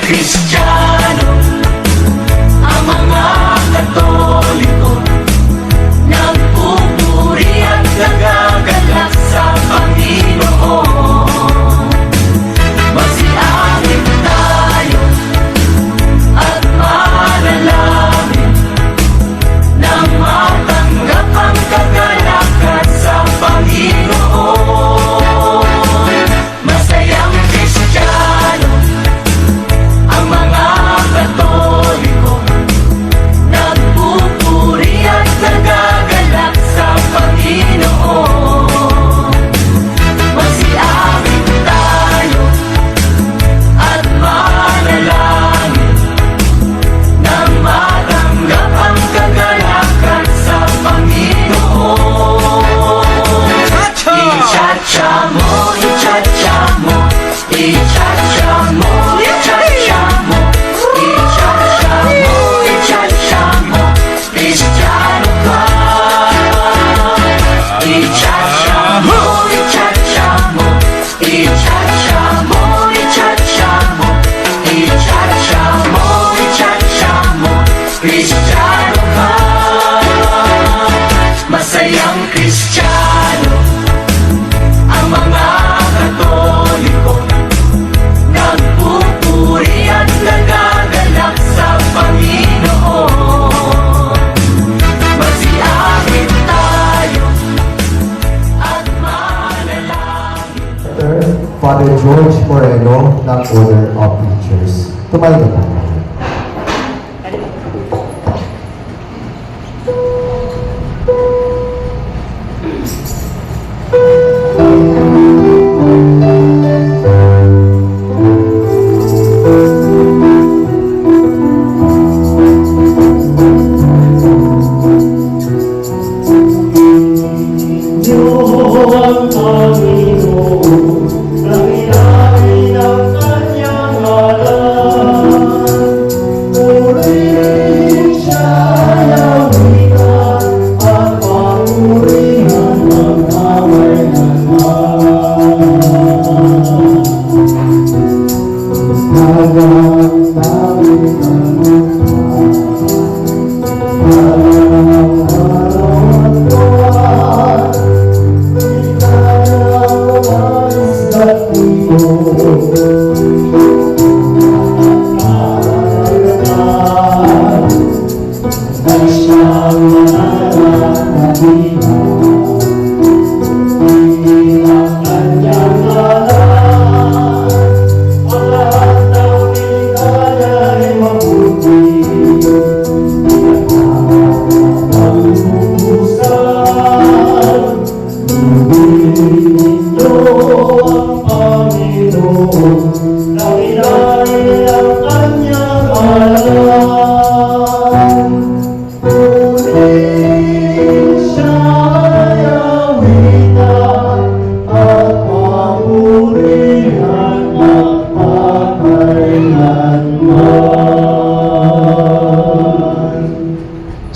Kristiyano, ang mga Katoliko, nagpupuri at nagagalak sa Panginoon. Masiahit tayo at manalangin nang matanggap ang kagalakan sa Panginoon. Masayang Kristiyano, ang mga Katoliko, nagpupuri at nagagalak sa Panginoon. Masiahit tayo at manalangin nang matanggap ang kagalakan sa Panginoon. I-cha-cha mo, i-cha-cha mo, i-cha-cha mo, i-cha-cha mo, i-cha-cha mo, i-cha-cha mo, Kristiyano ka. I-cha-cha mo, i-cha-cha mo, i-cha-cha mo, i-cha-cha mo, i-cha-cha mo, i-cha-cha mo, Kristiyano ka. Masayang Kristiyano, ang mga Katoliko, nagpupuri at nagagalak sa Panginoon. Masiahit tayo at manalangin. Father George Moreno ng Order of Preachers. Tumayo na po.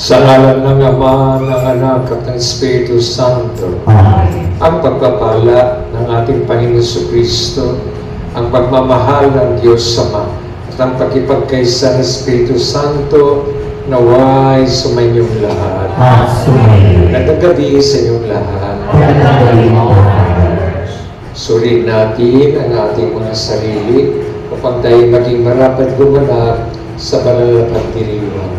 Sa ngalan ng Ama, ng Anak at ng Espiritu Santo. Amen. Ang pagpapala ng ating Panginoon Jesucristo, ang pagmamahal ng Diyos Ama, at ang pakipagkaisa ng Espiritu Santo, naway sumainyong lahat. Magandang gabi sa inyong lahat. Suriin natin ang ating mga sarili upang tayo maging marapat gumanap sa banal na pagdiriwang.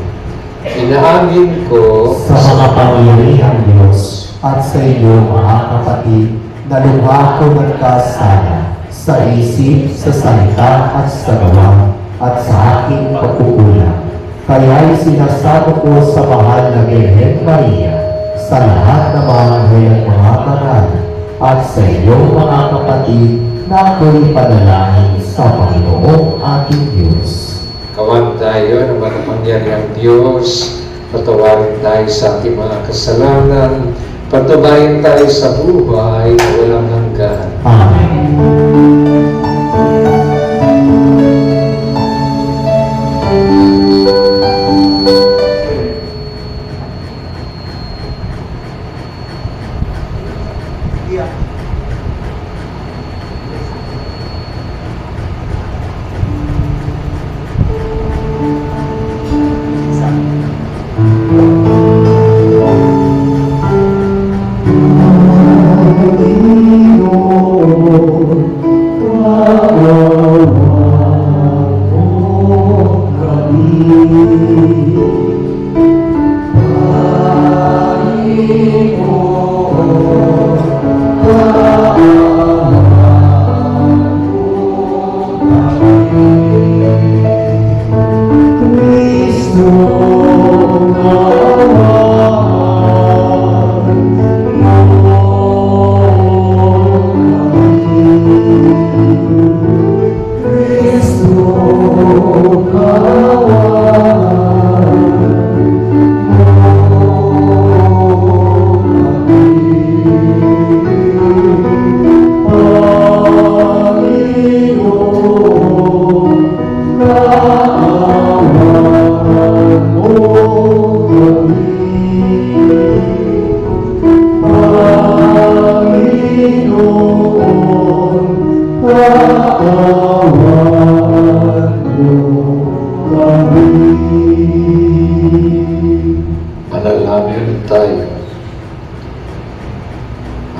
Inaamin ko Sa mga pangyarihang Diyos at sa iyo, mga kapatid, na lubha ko nagkasala sa isip, sa salita at sa gawa at sa aking pagkukulang. Kaya'y sinasamo ko sa mahal na Birhen Maria, sa lahat ng mga anghel at mga banal, at sa iyo, mga kapatid, na ako'y panalangin sa Panginoong ating Diyos. kawan tayo ng makapangyarihang Diyos, patawarin tayo sa ating mga kasalanan, patubayin tayo sa buhay na walang hanggan. Amen.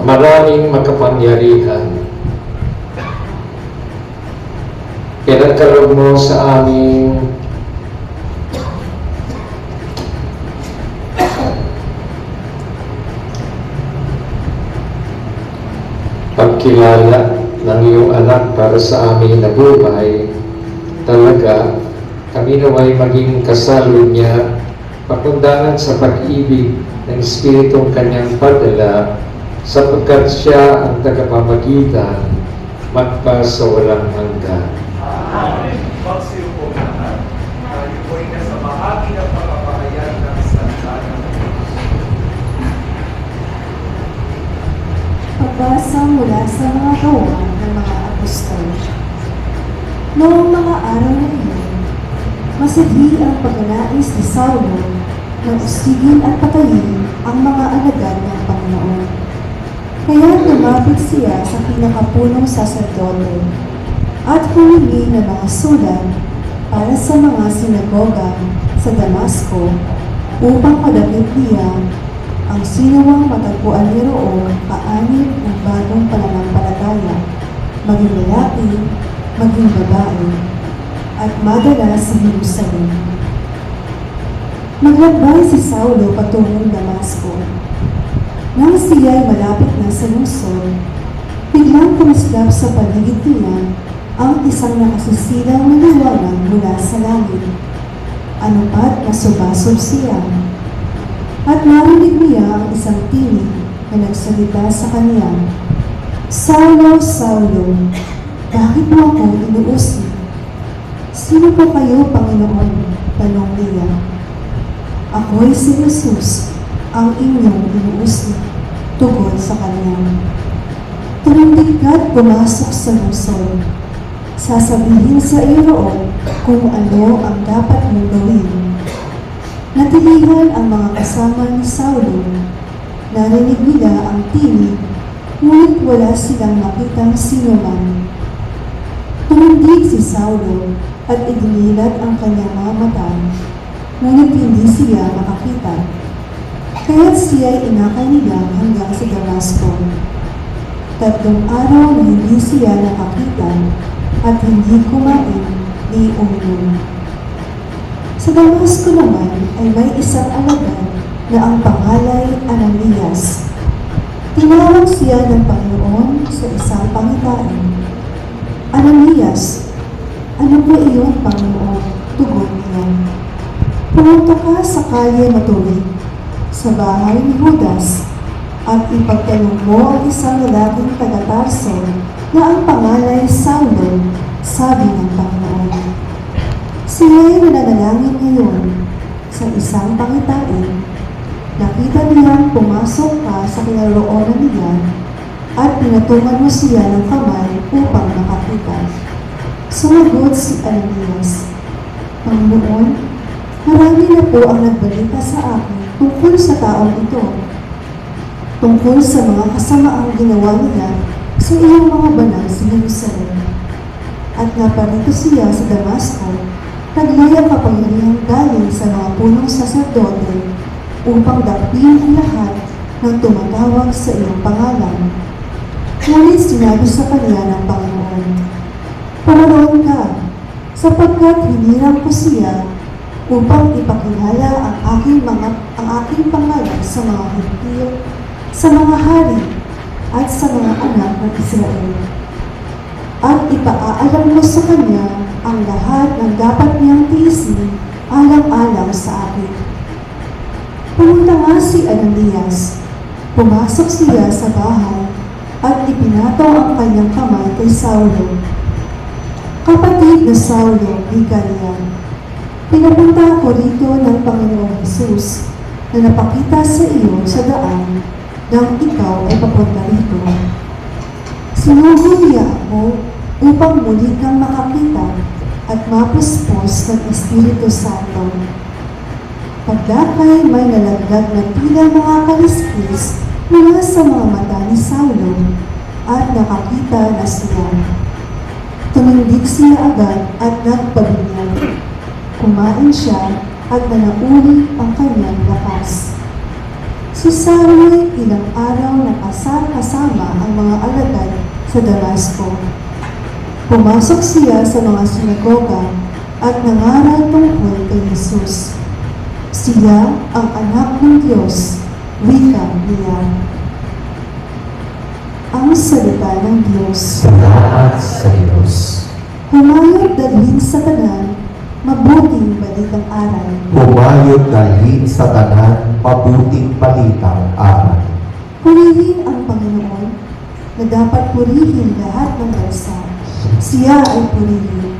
Maraming makapangyarihan, pinagkaloob mo sa aming pagkilala ng iyong anak para sa aming nabuhay. Talaga, kami naway maging kasalo niya, pakundangan sa pag-ibig ng Espiritong kanyang padala, sapagkat siya ang tagapamagitan magpa sa walang hanggan. Amen. Magsiyo po lahat. Tayo po ay nasa bahagi ng pagpapahayag ng salita ng Diyos. Pagbasa mula sa mga gawa ng mga apostol. Noong mga araw na iyon, masidhi ang pagnanais ni Saulo na usigin at patayin ang mga alagad ng Panginoon. Kaya lumapit siya sa pinakapunong saserdote at humingi ng mga sulat para sa mga sinagoga sa Damasco upang madakip niya ang sinuwang matagpuan niroon kaanib ng bagong pananampalataya, maging lalaki, maging babae, at madala sa Jerusalem. Naglakbay si Saulo patungong Damasco. Nang siya'y malapit na sa lungsod, biglang kumislap sa paligid niya ang isang nakasisilang na liwanag mula sa langit. Ano pat nasubasob siya. At narinig niya ang isang tinig na nagsalita sa kanya, "Saulo, Saulo, bakit mo ako inuusig? Sino po kayo, Panginoon?" tanong niya. "Ako'y si Jesus, ang inyong inuusig," tugon sa kanya. "Tumindig ka't pumasok sa lungsod. Sasabihin sa iyo roon kung ano ang dapat mong gawin." Natilihan ang mga kasama ni Saulo. Narinig nila ang tinig, ngunit wala silang makitang sino man. Tumindig si Saulo at idinilat ang kanyang mga mata, ngunit hindi siya makakita. Kaya't siya'y inakay nila hanggang sa Damasco. 3 araw na hindi siya nakakita at hindi kumain ni uminom. Sa Damasco naman ay may isang alagad na ang pangalay Ananias. Tinawag siya ng Panginoon sa isang pangitain. "Ananias, ano po iyon, Panginoon?" tugon niya. "Pumunta ka sa kalye Matuwid, sa bahay ni Judas, at ipagtanong mo ang isang lalaking taga-Tarso na ang pangalay Saulo," sabi ng Panginoon. Siya'y nananalangin ngayon sa isang pangitain. Nakita niyang pumasok ka sa kinaroonan niya at pinatungan mo siya ng kamay upang makakita. Sumagot si Ananias, "Panginoon, marami na po ang nagbalita sa akin tungkol sa taong ito, tungkol sa mga kasamaang ginawa niya sa iyong mga banal sa Jerusalem. At naparito siya sa Damasco, taglay ang kapangyarihan galing sa mga punong saserdote upang dakpin ang lahat ng tumatawag sa iyong pangalan." Ngunit sinabi sa kanya ng Panginoon, "Pumaroon ka, sapagkat hiniram ko siya upang ipakilala ang aking pangalan sa mga Hentil, sa mga hari, at sa mga anak ng Israel. At ipaaalam mo sa kanya ang lahat ng dapat niyang tiisin alang-alang sa akin." Pumunta nga si Ananias. Pumasok siya sa bahay at ipinato ang kanyang kamay kay Saulo. "Kapatid na Saulo," ika niya, "pinapunta ako rito ng Panginoong Jesus na napakita sa iyo sa daan nang ikaw ay papunta rito. Sinugo niya ako upang muli kang makakita at mapuspos ng Espiritu Santo." Pagdakay may nalaglag na tila mga kaliskis mula sa mga mata ni Saulo at nakakita na siya. Tumindig siya agad at nagpabinyag. Kumain siya at nanauli ang kanyang lakas. Si Saulo ay ilang araw na kasama sa Damasco. Pumasok siya sa mga sinagoga at nangaral tungkol kay Jesus. Siya ang anak ng Diyos, wika niya. Ang salita ng Diyos. Salamat sa Diyos. Humayod dalhin sa tanan, mabuting balitang aral. Humayod dalhin sa tanan, mabuting balitang aral. Purihin ang Panginoon, na dapat purihin lahat ng bansa. Siya ay purihin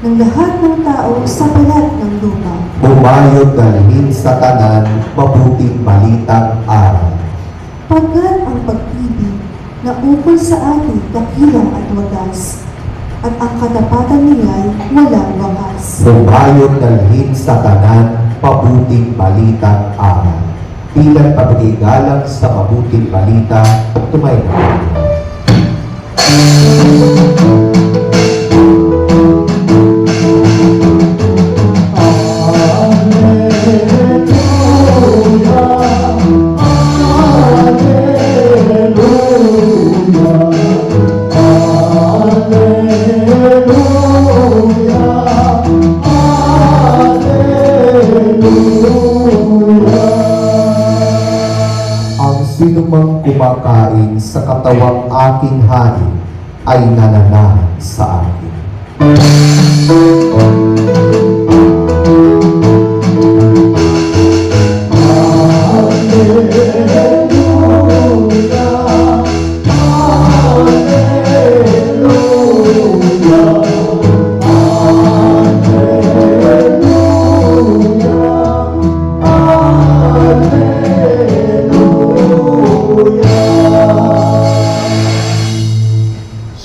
ng lahat ng tao sa balat ng lupa. Humayod dalhin sa tanan, mabuting balitang aral. Pagkat ang pag-ibig na ukol sa atin kakilang at wagas, at ang katapatan niya'y walang wakas. Humayod dalhin sa tanan, mabuting balitang aral. Bilang pagkigalang sa mabuting balita, tumayo. Ang sinumang kumakain sa katawang aking hari ay nananahan sa akin.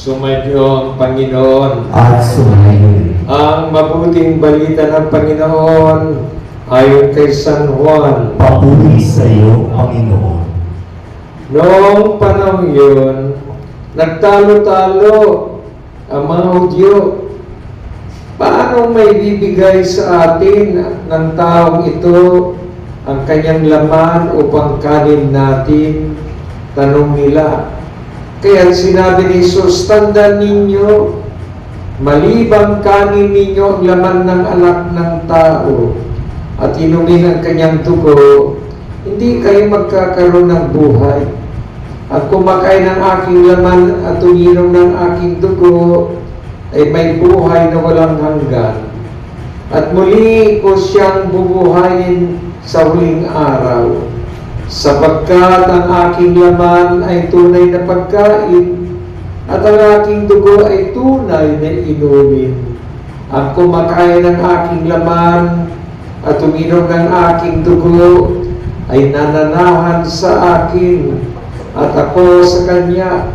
Sumayo ang Panginoon. At sumayo. Ang mabuting balita ng Panginoon ayon kay San Juan. Papuri sa iyo, Panginoon. Noong panahon yun, nagtalo-talo ang mga Hudyo. Paano may bibigay sa atin ng taong ito ang kanyang laman upang kanin natin? Tanong nila. Kaya sinabi ni Jesus, tandaan ninyo, malibang kanin ninyo ang laman ng anak ng tao at inumin ang kanyang dugo, hindi kayo magkakaroon ng buhay. At kumakain ng aking laman at uminom ng aking dugo, ay may buhay na walang hanggan. At muli ko siyang bubuhayin sa huling araw. Sapagkat ang aking laman ay tunay na pagkain at ang aking dugo ay tunay na inumin. Ang kumakain ng aking laman at uminom ng aking dugo ay nananahan sa akin at ako sa kanya.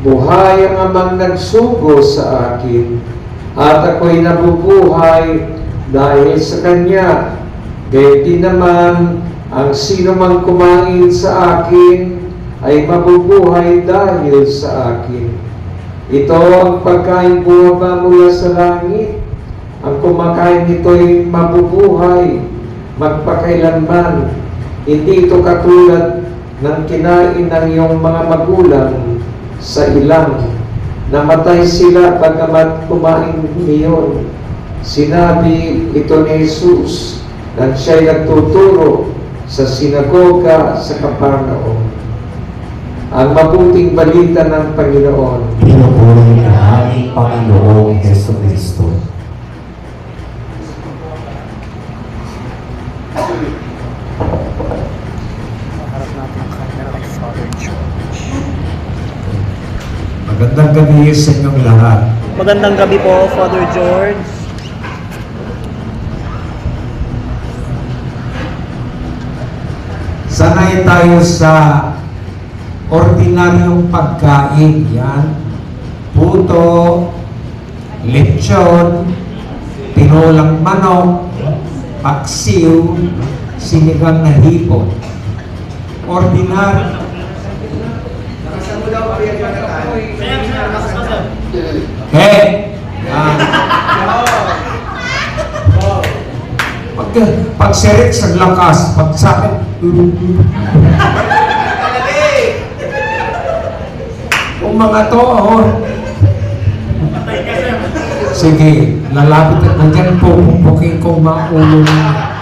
Buhay ang amang nagsugo sa akin at ako'y nabubuhay dahil sa kanya. Gayon din naman, ang sino mang kumain sa akin ay mabubuhay dahil sa akin. Ito ang pagkain bumaba mula sa langit. Ang kumakain nito'y mabubuhay magpakailanman. Hindi ito katulad ng kinain ng iyong mga magulang sa ilang. Namatay sila bagamat kumain niyon. Sinabi ito ni Jesus nang siya'y nagtuturo sa sinagoga sa Capernaum. Ang mabuting balita ng Panginoon. Pinupuri ka aming Panginoong Jesucristo. Magandang gabi sa inyong lahat. Magandang gabi po, Father George. Sanay tayo sa ordinaryong pagkain. Yan. Puto, lechon, tinulang manok, paksiw, sinigang na hipon. Ordinary. Pag serik sa lakas, pag sa akin, mga to, oh. Sige, lalapit at nandyan po, pumpukin ko mga ulo niya.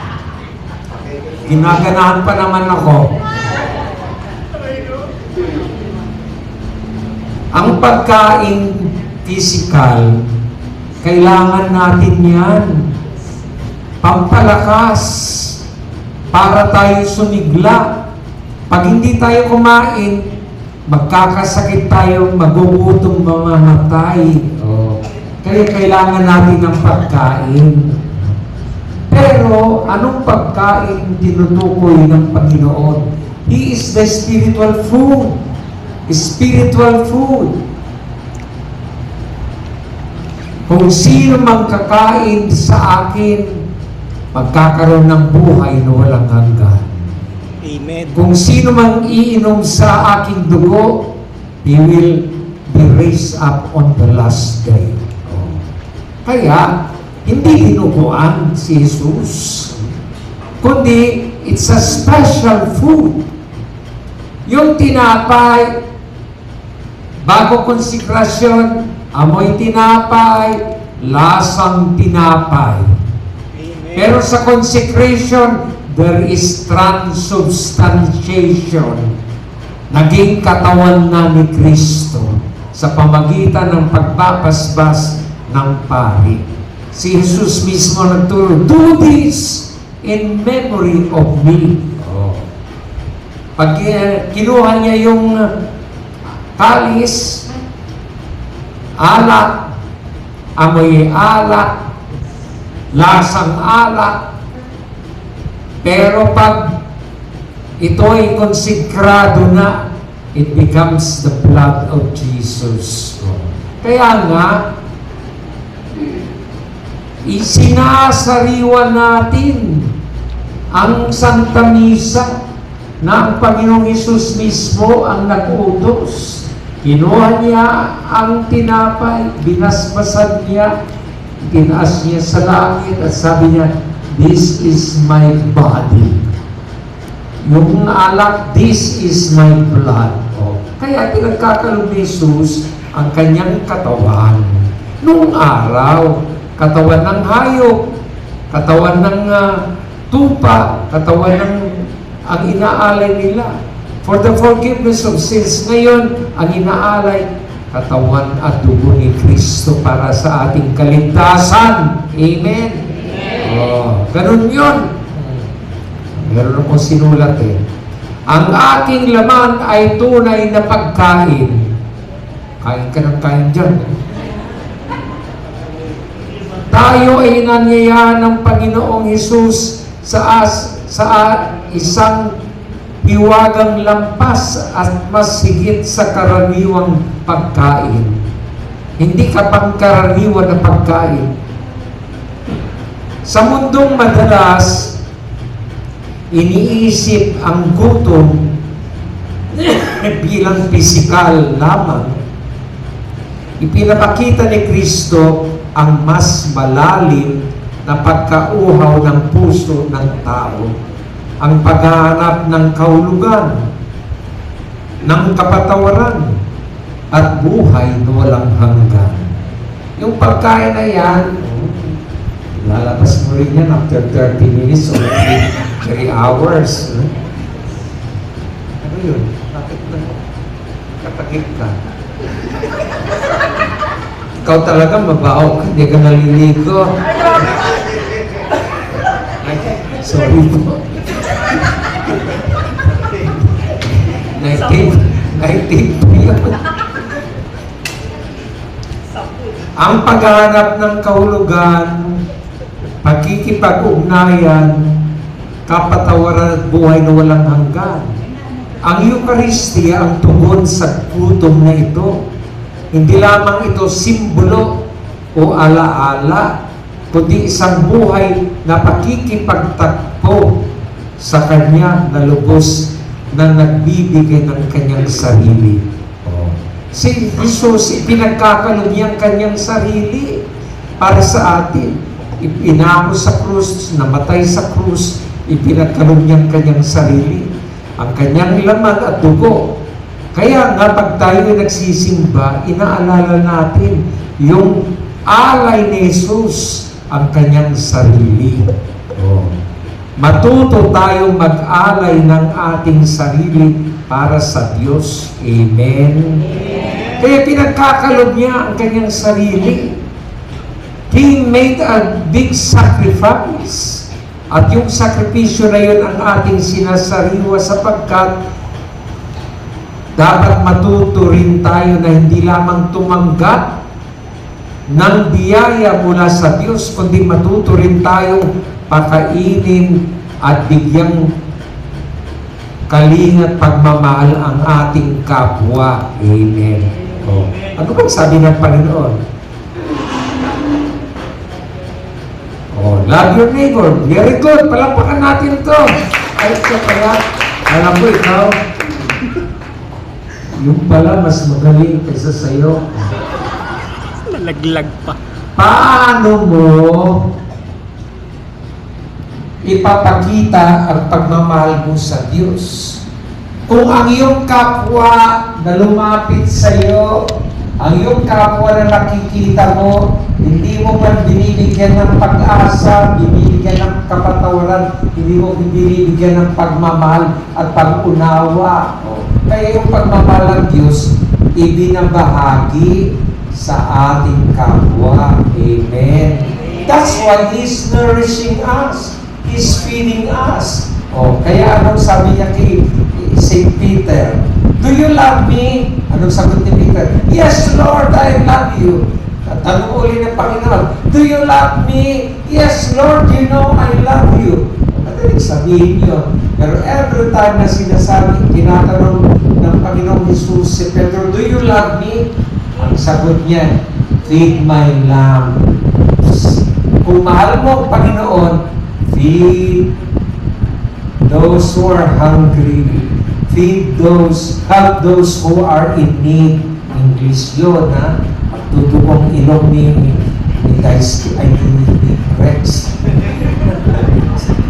Ginaganahan pa naman ako. Ang pagkain physical, kailangan natin yan. Pampalakas. Para tayo sumigla. Pag hindi tayo kumain, magkakasakit tayo, magugutom, mamamatay. Kaya kailangan natin ng pagkain. Pero, anong pagkain tinutukoy ng Panginoon? He is the spiritual food. Spiritual food. Kung sino mang kakain sa akin, magkakaroon ng buhay na walang hanggan. Amen. Kung sino mang iinom sa aking dugo, he will be raised up on the last day. Kaya, hindi dinuguan si Jesus, kundi it's a special food. Yung tinapay, bago konsekrasyon, amoy tinapay, lasang tinapay. Pero sa consecration, there is transubstantiation. Naging katawan na ni Kristo sa pamagitan ng pagpapasbas ng pari. Si Jesus mismo nagturo, do this in memory of me. Pag kinuha niya yung kalis, alak, amoy alak, lasang alak, pero pag ito ay konsekrado na, it becomes the blood of Jesus. Kaya nga, isinasariwa natin ang Santa Misa na ang Panginoong Hesus mismo ang nag-utos. Kinuha niya ang tinapay, binasbasan niya, tinaas niya sa langit at sabi niya, this is my body. Yung alak, this is my blood. Kaya pinagkakalog ni Jesus ang kanyang katawan. Noong araw, katawan ng hayop, katawan ng tupa, katawan ng ang inaalay nila. For the forgiveness of sins. Ngayon, ang inaalay, katawan at dugo ni Kristo para sa ating kaligtasan. Amen? Ganun yun. Meron akong sinulat eh. Ang aking laman ay tunay na pagkain. Kain ka ng kain dyan. Tayo ay nangyayaan ng Panginoong Hesus sa isang hiwagang lampas at mas higit sa karaniwang pagkain. Hindi ka pangkaraniwan na pagkain. Sa mundong madalas, iniisip ang gutom bilang pisikal lamang. Ipinapakita ni Kristo ang mas malalim na pagkauhaw ng puso ng tao, ang paghahanap ng kahulugan, ng kapatawaran, at buhay na walang hanggan. Yung pagkain na yan, lalabas mo rin yan after 30 minutes or 3 hours. Ano yun? Bakit na? Katakip ka. Ikaw talaga mabaho ka, hindi ka naliligo. Sorry po. 19 po yun. Ang paghahanap ng kahulugan, pagkikipag-ugnayan, kapatawaran at buhay na walang hanggan. Ang Eucharistia ang tugon sa gutom na ito. Hindi lamang ito simbolo o alaala, kundi isang buhay na pakikipagtakbo sa Kanya na lubos na nagbibigay ng Kanyang sarili. Si Jesus, pinagkakalog niyang Kanyang sarili para sa atin. Ipinako sa krus, namatay sa krus, ipinagkalog niyang Kanyang sarili. Ang Kanyang laman at dugo, Kaya nga pag tayo nagsisimba, inaalala natin yung alay ni Jesus ang kanyang sarili. Matuto tayong mag-alay ng ating sarili para sa Diyos. Amen. Kaya pinagkakalob niya ang kanyang sarili. He made a big sacrifice. At yung sakripisyo na yun ang ating sinasariwa sapagkat dapat matuto rin tayo na hindi lamang tumanggap ng biyaya mula sa Diyos, kundi matuto rin tayong pakainin at bigyang kalingat pagmamahal ang ating kapwa. Amen. Ano bang sabi ng Panginoon? Love your neighbor. Very good. Palampakan natin ito. Ay, siya pala. Alam mo, ikaw, yung pala mas magaling kaysa sa'yo. Nalaglag pa. Paano mo ipapakita ang pagmamahal mo sa Diyos? Kung ang iyong kapwa na lumapit sa iyo, ang iyong kapwa na nakikita mo, hindi mo man binibigyan ng pag-asa, binibigyan ng kapatawaran, hindi mo binibigyan ng pagmamahal at pag-unawa. Kaya yung pagmamahal ng Diyos, ibinabahagi sa ating kapwa. Amen. That's why He's nourishing us. He's feeding us. Kaya anong sabi niya kay St. Peter? Do you love me? Anong sagot ni Peter? Yes, Lord, I love you. At tanong uli ng Panginoon, do you love me? Yes, Lord, you know I love you. Madaling sabihin yun. Pero every time na sinasabi, tinatanong ng Panginoong Jesus si Pedro, do you love me? Ang sagot niya, feed my lambs. Kung mahal mo ang Panginoon, feed those who are hungry. Feed those, help those who are in need. English yun, ha? At tutubong ilong ni Daisuke, ay ni Rex.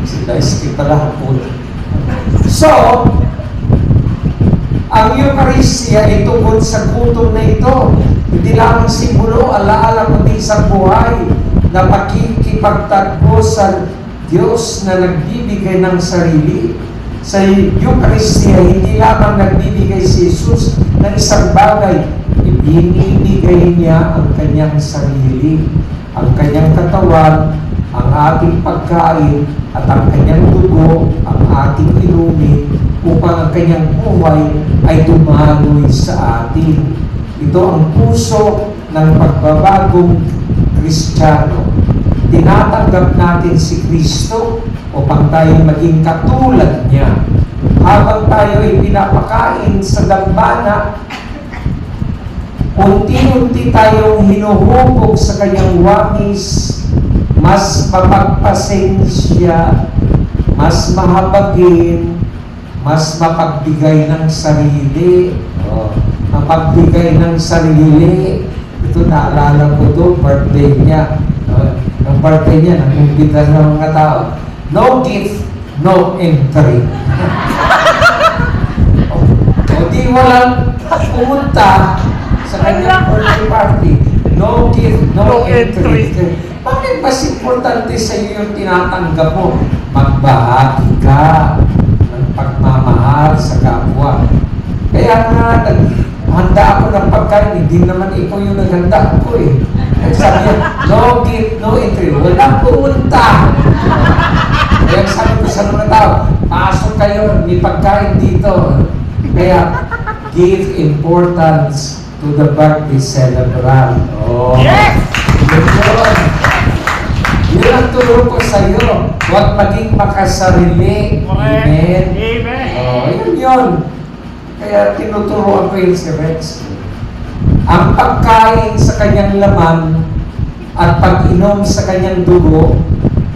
Si Daisuke pala hapon. So, ang Eucharistia ay tungkol sa gutom na ito. Hindi lamang simbolo, alaala kundi isang buhay na pakikipagtagpo sa Diyos na nagbibigay ng sarili. Sa Eucharistia, hindi lamang nagbibigay si Jesus ng isang bagay, ibinibigay niya ang kanyang sarili, ang kanyang katawan, ang ating pagkain, at ang kanyang dugo, ang ating inumin, upang ang kanyang buhay ay dumaloy sa atin. Ito ang puso ng pagbabagong Kristiyano. Tinatanggap natin si Kristo upang tayo maging katulad niya. Habang tayo ay pinapakain sa dambana, unti-unti tayong hinuhubog sa kanyang wangis, mas mapagpasensya, mas mahabagin, mas mapagbigay ng sarili. Mapagbigay ng sarili. Ito naalala ko to, birthday niya. Ang birthday niya, nangumbita ng mga tao. No gift, no entry. Di walang pumunta sa kanyang birthday party. No gift, no entry. Bakit mas importante sa iyo yung tinatanggap mo? Magbahagi ka ng pagmamahal sa kapwa. Kaya nga, handa ako ng pagkain, hindi naman ikaw yung naghanda ko eh. Sabi niya, no gift, no entry. Walang pumunta. Kaya sabi ko sa mga tao, pasok kayo, may pagkain dito. Kaya, give importance to the birthday celebrant. Yes! Yun ang turo ko sa iyo. Huwag maging makasarili. Amen? Amen. Yun. Kaya tinuturoan ko yun si Rex. Ang pagkain sa kanyang laman at pag-inom sa kanyang dugo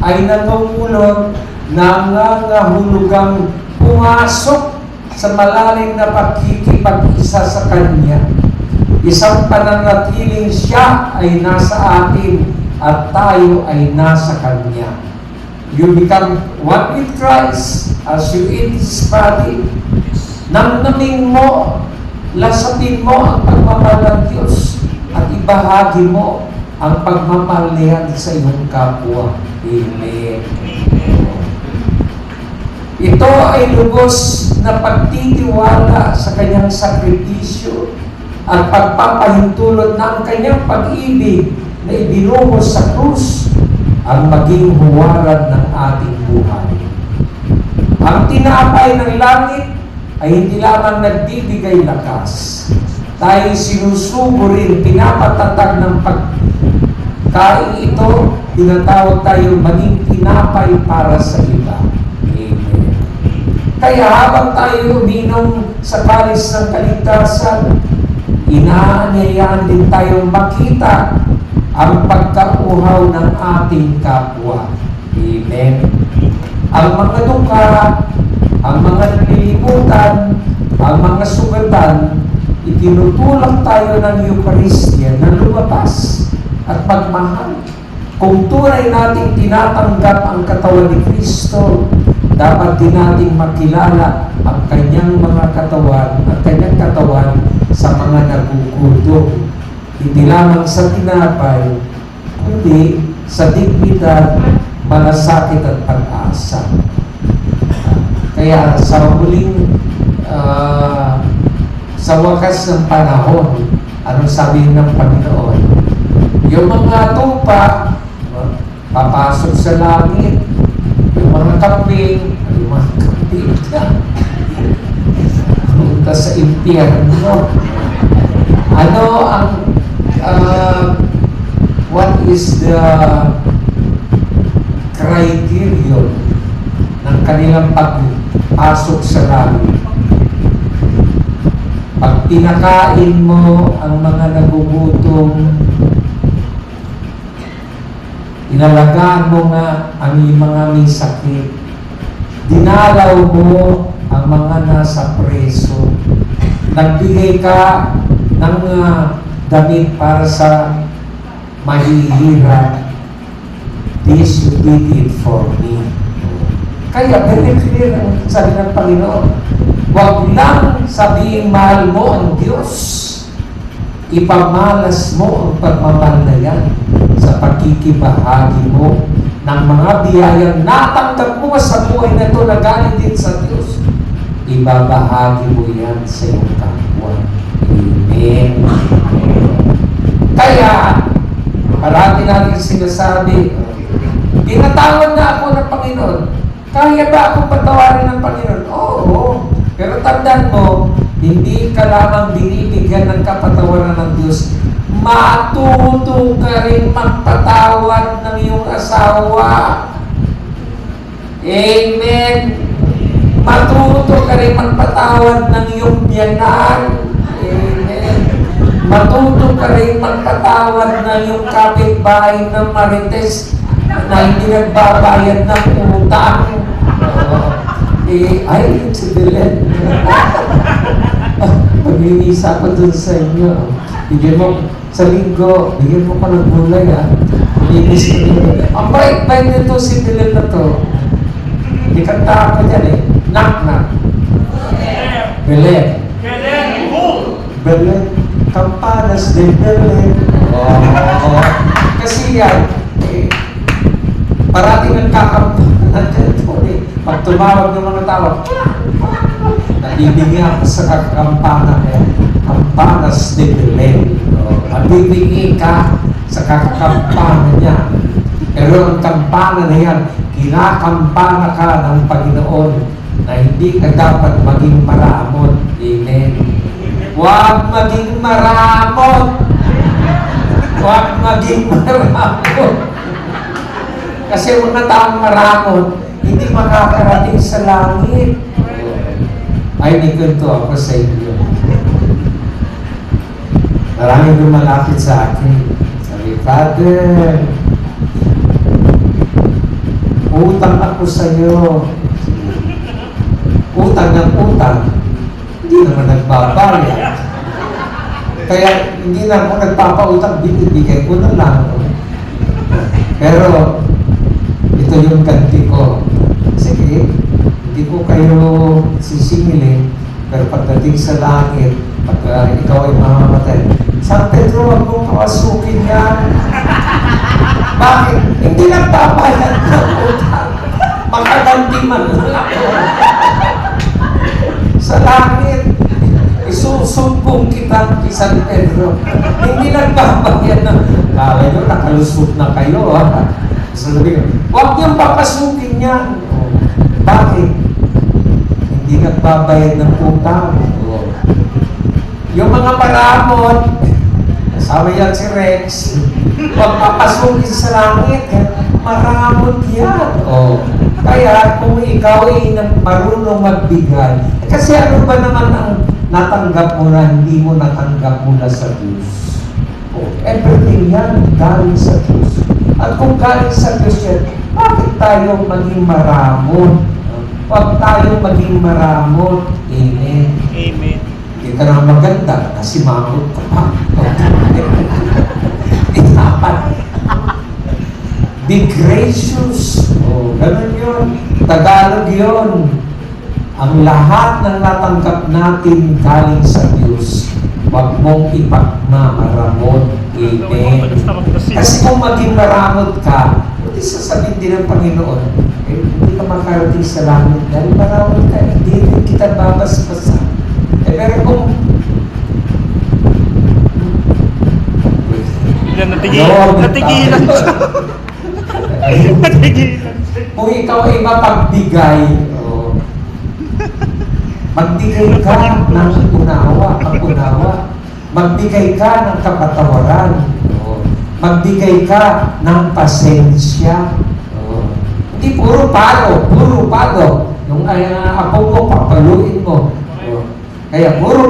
ay nangungulot nangangahulugang pumasok sa malalim na pagkikipag-isa sa Kanya. Isang pananatiling Siya ay nasa atin at tayo ay nasa Kanya. You become one with Christ as you eat His body. Namnamin mo lasapin mo ang pagmamahal ng Diyos at ibahagi mo ang pagmamahal niya sa iyong kapwa. Amen. Ito ay lubos na pagtitiwala sa kanyang sakripisyo at pagpapahintulot ng kanyang pag-ibig na ibinungos sa krus ang maging huwaran ng ating buhay. Ang tinapay ng langit ay hindi lamang nagbibigay lakas. Tayo sinusubo rin, pinapatatag ng pagkain ito, tinatawag tayo maging tinapay para sa iba. Amen. Kaya habang tayo uminom sa kalis ng kaligtasan, inaanyayaan din tayong makita ang pagkauhaw ng ating kapwa. Amen. Ang mga duka, ang mga nalilimutan, ang mga sugatan, itinutulak tayo ng Eucharistia na lumabas at magmahal. Kung tunay nating tinatanggap ang katawan ni Kristo, dapat din nating makilala ang kanyang mga katawan, ang kanyang katawan sa mga nagugudong. Hindi lamang sa tinapay, kundi sa dignidad, malasakit at pag-asa. Kaya sa huling sa wakas ng panahon, anong sabi ng Panginoon? Yung mga tupa, papasok sa langit. Yung mga kambing, punta sa impyerno. Ano ang what is the criterion ng kanilang pagpasok sa langit? Pag pinakain mo ang mga nagugutom, inalagaan mo nga ang mga may sakit, dinalaw mo ang mga nasa preso, nagbigay ka ng damit para sa mahihirap. This you did it for me. Kaya very clear ang sabi ng Panginoon. Huwag lang sabihin mahal mo ang Diyos. Ipamalas mo ang pagmamahal na yan sa pagkikibahagi mo ng mga biyayang natanggap mo sa buhay na ito na galing din sa Diyos. Ibabahagi mo yan sa iyong kapwa. Amen. Kaya, parati natin sinasabi, tinatawag na ako ng Panginoon. Kaya ba akong patawarin ng Panginoon? Oo. Pero tandaan mo, hindi ka lamang binibigyan ng kapatawaran ng Diyos. Matuto ka rin magpatawad ng iyong asawa. Amen. Matuto ka rin magpatawad ng iyong biyanan. Amen. Matuto ka rin magpatawad ng iyong kapitbahay ng marites na hindi nagbabayad ng utang. Ay, si Belen. Maglilisa ko dun sa inyo. Bigyan mo, sa linggo, bigyan mo pa ng gulay, ha? Linis ko nito. Ang bait-bait nito si Belen na to. Hindi kanta ako dyan, eh. Knock-knock. Belen. Belen. Campanas de Belen. Kasi yan, parating nagkakampanan dito, eh. Pag tumawag ng mga tawag, nabibigyan ako sa kakampana eh. Campanas de Belen. Mabibigyan ka sa kakakampana niya. Pero ang kampana na yan, kinakampana ka ng Panginoon na hindi ka dapat maging maramot. Amen. Huwag maging maramot. Huwag maging maramot. Kasi mga taong maramot, hindi makakarating sa langit. Ay, nikunto ako sa inyo. Maraming lumalapit sa akin. Sabi, Father, utang ako sa iyo. Utang ng utang. Hindi naman nagbabayad. Kaya hindi na ako nagpapautang, binibigay ko na lang. Pero, ito yung ganti ko. Sige, hindi ko kayo sisingilin, Pero pagdating sa langit, pag ikaw ay mamamatay, San Pedro, huwag mong pawasukin yan. Bakit? Hindi nagbabayad ng utang. Makaganti man lang ako. Sa langit, isusumpong kita kay San Pedro. Hindi nagbabayad ng... Kala nyo, nakalusot na kayo, ha? Sabi ko, huwag niyong papasukin yan. Bakit? Hindi nagbabayad ng utang. Yung mga maramot, kasama yan si Rex, huwag papasukin sa langit. Maramot yan. Kaya kung ikaw ay marunong magbigay, kasi ano ba naman ang natanggap mo na hindi mo natanggap mula sa Diyos? Everything yan galing sa Diyos. At kung galing sa Diyos yan, bakit tayo maging maramot? Huwag tayo maging maramot. Amen. Amen. Hindi ka na maganda kasi mamot ka pa. Dapat. Be gracious. Ganun yun. Tagalog yun. Ang lahat ng natanggap natin galing sa Diyos, huwag mong ipagmamaramot. Amen. Kasi kung maging maramot ka, hindi sasabihin din ng Panginoon, hindi ka makarating sa langit dahil maramot ka, hindi rin kita babas-basa. Pero kung Natigilan siya. Natigilan. kung ikaw ay mapagbigay, magbigay ka ng pag-unawa, magbigay ka ng kapatawaran, magbigay ka ng pasensya. Hindi puro palo. Yung apo mo, papaluin mo. Kaya puro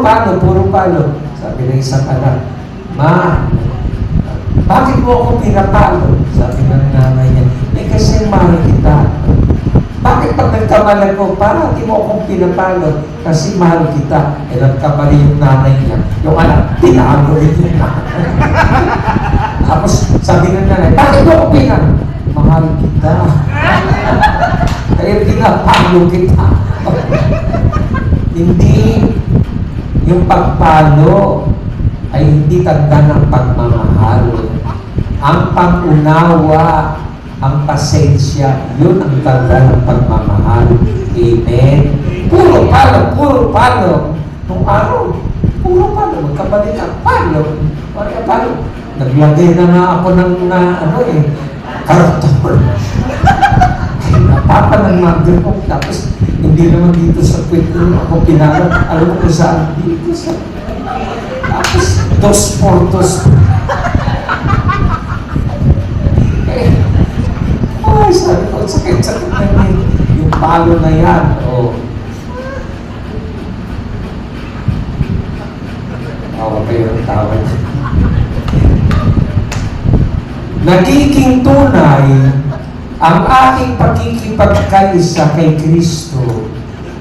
palo. Sabi ng isang anak, Ma, bakit mo ako pinapalo? Sabi ng nanay niya, kasi mahal kita. Bakit pag nagkamalan ko, para di mo akong pinapalo? Kasi mahal kita. Nagkamali yung nanay niya. Yung anak, pinalo rin yung nanay. Tapos sabi ng nanay, bakit mo ako pinapalo? Mahal kita. Kaya pinapalo kita. Hindi yung pagpalo ay hindi tanda ng pagmamahal. Ang pag-unawa, ang pasensya, yun ang tanda ng pagmamahal. Amen. Puro palo. Nung araw, puro palo. Magkabalik ka, palo. Naglagay na nga ako ng karakter. Napapa ng mag-group. Tapos, hindi naman dito sa kwento ako pinalo. Alam mo kung saan? Dito sa... Tapos, 2 portos. Ay, sabi ko, sakit na yun. Yung palo na yan. Tawa kayo ng tawa. Nagiging tunay ang aking pakikipagkaisa kay Kristo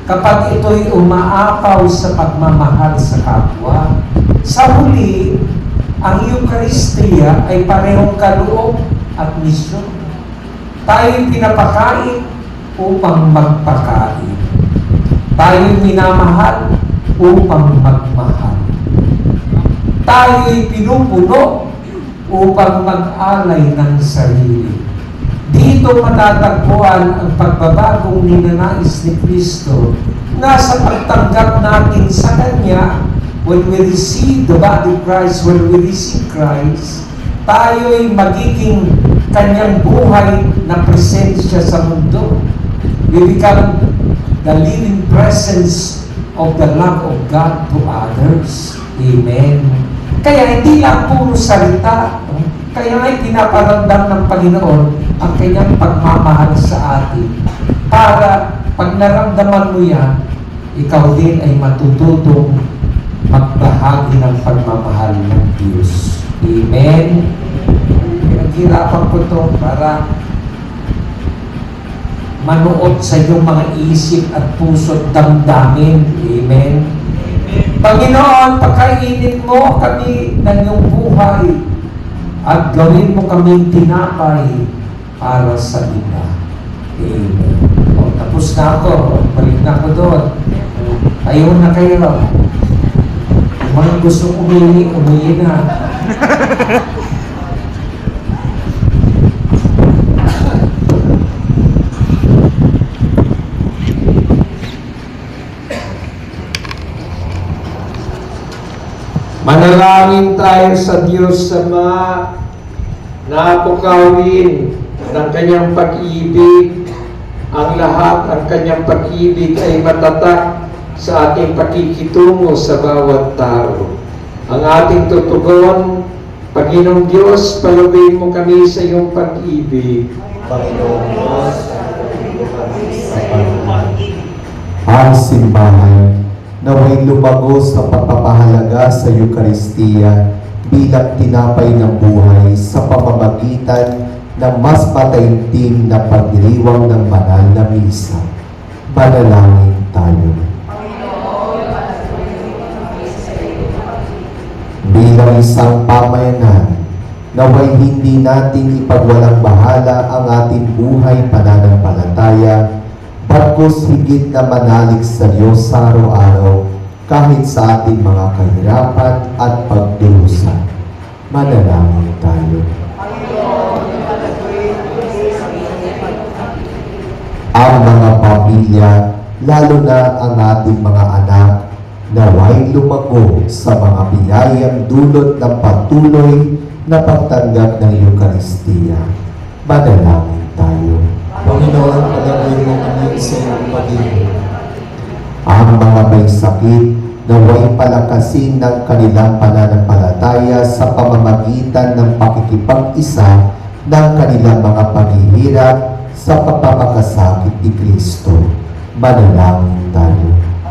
kapag ito'y umaapaw sa pagmamahal sa kapwa. Sa huli, ang Eucharistia ay parehong kaloob at misyon. Tayo'y pinapakain upang magpakain. Tayo'y minamahal upang magmahal. Tayo'y pinupuno upang mag-alay ng sarili. Dito matatagpuan ang pagbabagong ninanais ni Kristo na sa pagtanggap natin sa Kanya, when we receive the body of Christ, when we receive Christ, tayo'y magiging Kanyang buhay na presensya sa mundo. We become the living presence of the love of God to others. Amen. Kaya hindi lang puro salita. Kaya ay pinaparamdam ng Panginoon ang Kanyang pagmamahal sa atin. Para pag naramdaman mo yan, ikaw din ay matututong magbahagi ng pagmamahal ng Diyos. Amen. Pinaghirapan ko ito para manuot sa iyong mga isip at puso at damdamin. Amen. Panginoon, pagkainin mo kami ng iyong buhay at gawin mo kaming tinapay para sa iba. Amen. Tapos na ako. Balik na ako doon. Ayaw na kayo. Kung may gusto umihi, umihi na. Manalangin tayo sa Diyos Ama na pukawin ng kanyang pag-ibig. Ang lahat ng kanyang pag-ibig ay matatak sa ating pakikitungo sa bawat tao. Ang ating tutugon, Panginoong Diyos, palubin mo kami sa iyong pag-ibig. Panginoong Diyos, palubin mo kami sa pag-ibig. Ang simbahan naway lumago sa pagpapahalaga sa Eukaristiya bilang tinapay ng buhay sa pamamagitan ng mas mataimtim na pagdiriwang ng banal na misa. Manalangin tayo. Bilang isang pamayanan, naway hindi natin ipagwalang bahala ang ating buhay pananampalataya, bagkus higit na manalig sa Diyos sa araw-araw kahit sa ating mga kahirapan at pagdurusa. Manalangin tayo. Ang mga pamilya, lalo na ang ating mga anak, naway lumago sa mga biyayang dulot ng patuloy na pagtanggap ng Eukaristiya. Manalangin tayo. Panginoon, palaguin mo kami sa iyong pag-ibig. Ang mga may sakit, naway palakasin ng kanilang pananampalataya sa pamamagitan ng pakikipag-isa ng kanilang mga paghihirap sa pagpapakasakit ni Kristo. Manalangin tayo.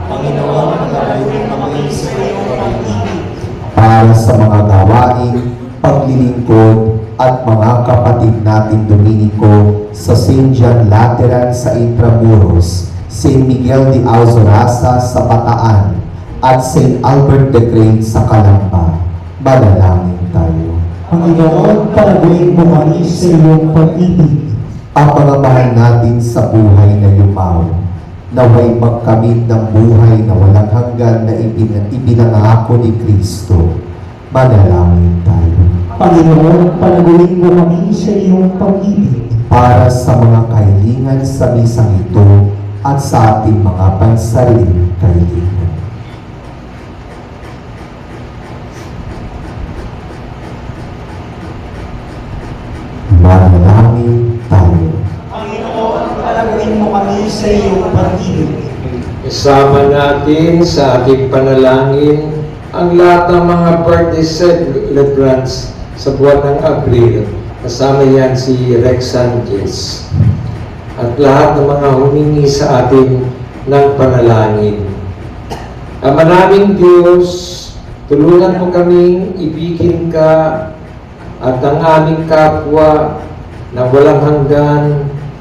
Panginoon, palaguin mo kami sa iyong pag-ibig. Para sa mga gawain, paglilingkod, at mga kapatid natin Dominiko sa St. John Lateran sa Intramuros, St. Miguel de Alzorasa sa Bataan, at St. Albert the Great sa Calamba. Manalangin tayo. Panginoon, palaguin mo kami sa iyong pag-ibig. Ang mga mahal natin sa buhay na yumaw, naway magkamit ng buhay na walang hanggan na ipinangako ni Kristo. Manalangin tayo. Panginoon, palaguin mo kami sa iyong pag-ibig. Para sa mga kahilingan sa misang ito at sa ating mga pansariling kahilingan. Manalangin tayo. Panginoon, palaguin mo kami sa iyong pag-ibig. Isama natin sa ating panalangin ang lahat ng mga birthday celebrants sa buwan ng Abril. Kasama yan si Rex Sanchez. At lahat ng mga humingi sa atin ng panalangin. Ama naming Diyos, tulungan mo kaming ibigin ka at ang aming kapwa na walang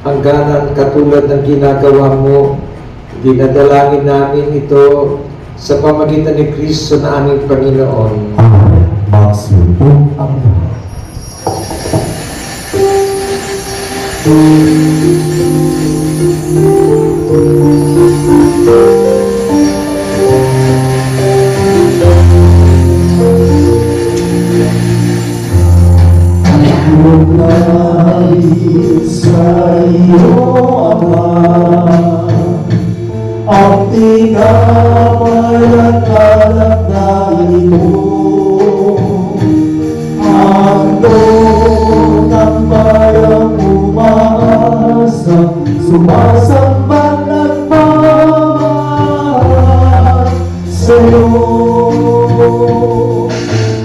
hangganan katulad ng ginagawa mo. Dinadalangin namin ito sa pamagitan ni Kristo na aming Panginoon. Amen. Magsiupo ang lahat. Sa iyo, Ama, ang tinapay at alak na ito, ang doon ng bayang umaasa, sumasamba nagmamahal sa'yo.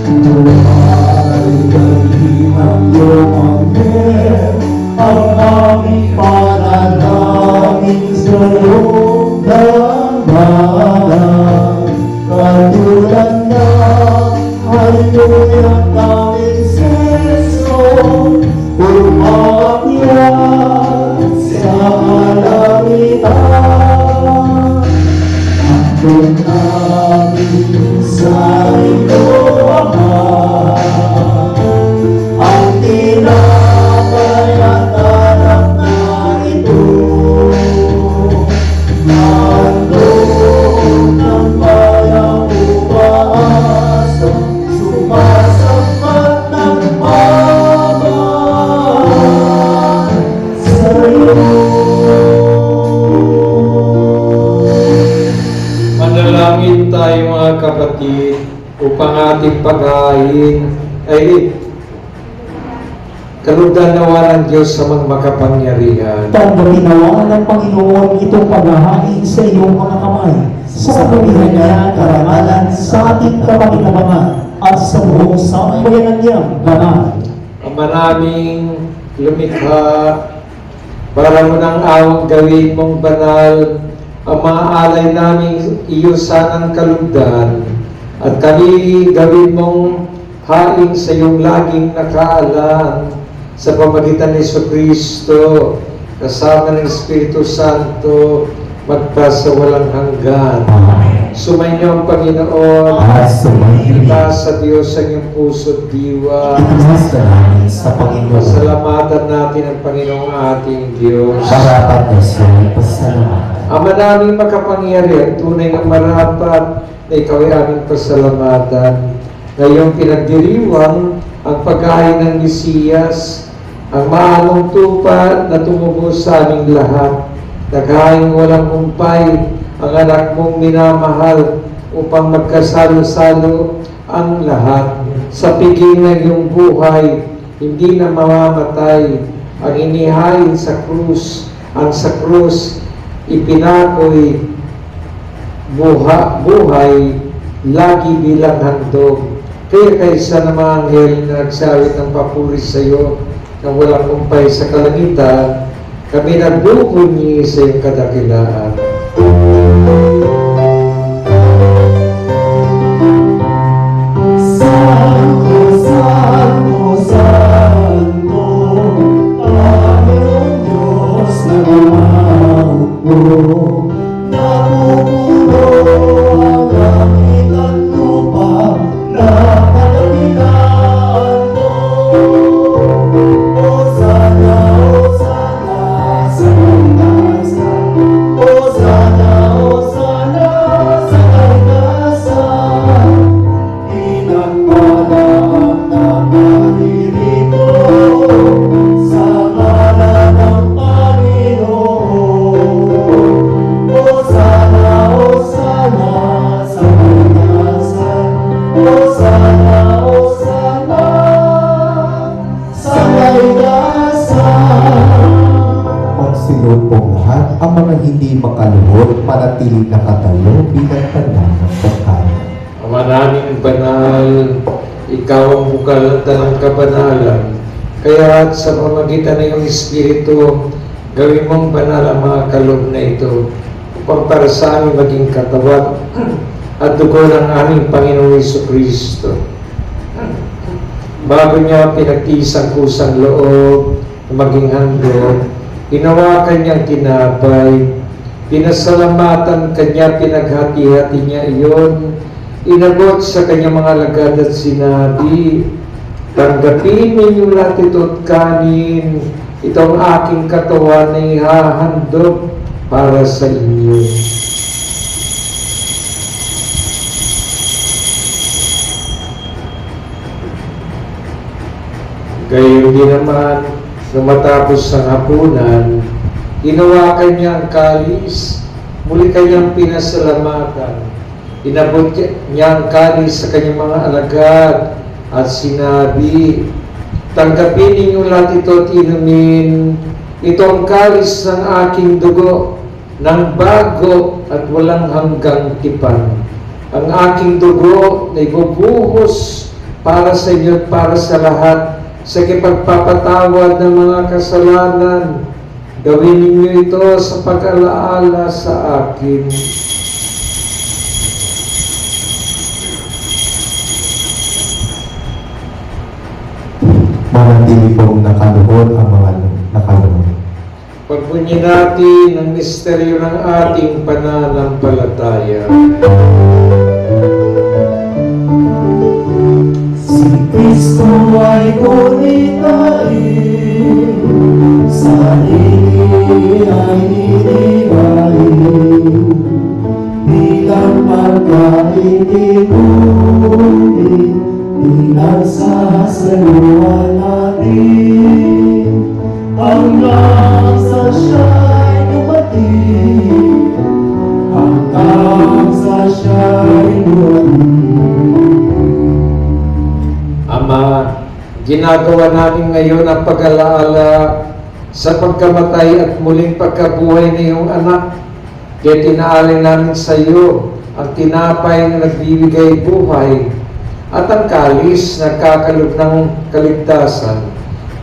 Tumahay galing ang iyong anghel, ang aming panalangin sa'yo. Katulad na hallelujah kaming seso, umakyat sa kalangitan. Ang namin sa iyo, Ama, ang tinapay at alak na ito, ang doon upang ating paghain ay kalugdan nawa ng Diyos sa mga makapangyarihan. Tanggapin nawa ng Panginoon itong paghahain sa iyong mga kamay, sa kapagihan niya karangalan sa ating kapakinabangan at sa buong sambayanan niyang banal. Ama naming lumikha, para mo ng awang gawin mong banal ang mga alay naming iyo sanang kalugdan, at kami gawin mong hain sa iyong laging nakaalam sa pamagitan ni Jesucristo kasama ng Espiritu Santo magpasa walang hanggan. Sumainyo ang Panginoon, At sumainyo itaas sa Diyos ang iyong puso at diwa. itaas na namin sa Panginoon. Pasalamatan natin ang Panginoong ating Diyos. Marapat na siya'y pasalamatan. Ama naming makapangyarihan, tunay na marapat na ikaw ay aming pasalamatan. Ngayong pinagdiriwang ang pagkain ng Mesiyas, ang maalong tupa na tumubos sa aming lahat. Naghaing walang humpay ang anak mong minamahal upang magkasalo-salo ang lahat. Sa piging ng iyong buhay, hindi na mamamatay ang inihain sa krus. Ang sa krus, ipinakoy buhay, lagi bilang handog. Kaya kaysa ng mga anghel na nagsawit ng papuri sa iyo na walang kumpay sa kalangitan, kami nagbubunyi sa iyong kadakilaan. Santo, Santo, Santo, Panginoon Diyos na namamuro. Napupuno ang langit at lupa na kalamitan mo. Hosana, Hosana sa kaligtasan. Hosana, Hosana sa kaligtasan. Pinagpala ang naparirito sa ngalan ng Panginoon. Hosana, Hosana sa kaligtasan. Hosana, Hosana sa kaligtasan. Magsilod pong lahat ang mga hindi makaluhod, manatiling nakatayo bilang tanda ng pagkain. Ama naming banal, ikaw ang bukalatan ng kabanalan. Kaya sa pamagitan ng iyong Espiritu, gawin mong banal ang mga kaloob na ito upang para sa amin maging katawan at dugo ng aming Panginoong Jesucristo. Bago niya pinagtiis ang kusang loob na maging handog, hinawakan niyang tinapay, pinasalamatan kanya, pinaghati-hati niya iyon, inabot sa kanyang mga alagad at sinabi, tanggapin ninyo lahat ito at kanin, itong aking katawan na ihahandog para sa inyo. Gayon din naman, nung matapos ang hapunan, hinawakan niya ang kalis, muli kanyang pinasalamatan. Inabot niya ang kalis sa kanyang mga alagad at sinabi, tanggapin ninyo lahat ito at inumin. Ito ang kalis ng aking dugo, ng bago at walang hanggang tipan. Ang aking dugo na ibubuhos para sa inyo at para sa lahat, sa kipagpapatawad ng mga kasalanan. Gawin ninyo ito sa pag-alaala sa akin. Manatili pong nakaluhod ang mga nakaluhod. Pagbunyi natin ang misteryo ng ating pananampalataya. Si Kristo ay kunitain, sarili ay iniwain, bilang pagkain inumin, bilang sasaluhan natin, hanggang sa siya'y dumating, hanggang sa siya'y dumating. ginagawa namin ngayon ang pag-alaala sa pagkamatay at muling pagkabuhay ng iyong anak. Kaya tinaalay namin sa iyo ang tinapay na nagbibigay buhay at ang kalis na kakalog ng kaligtasan.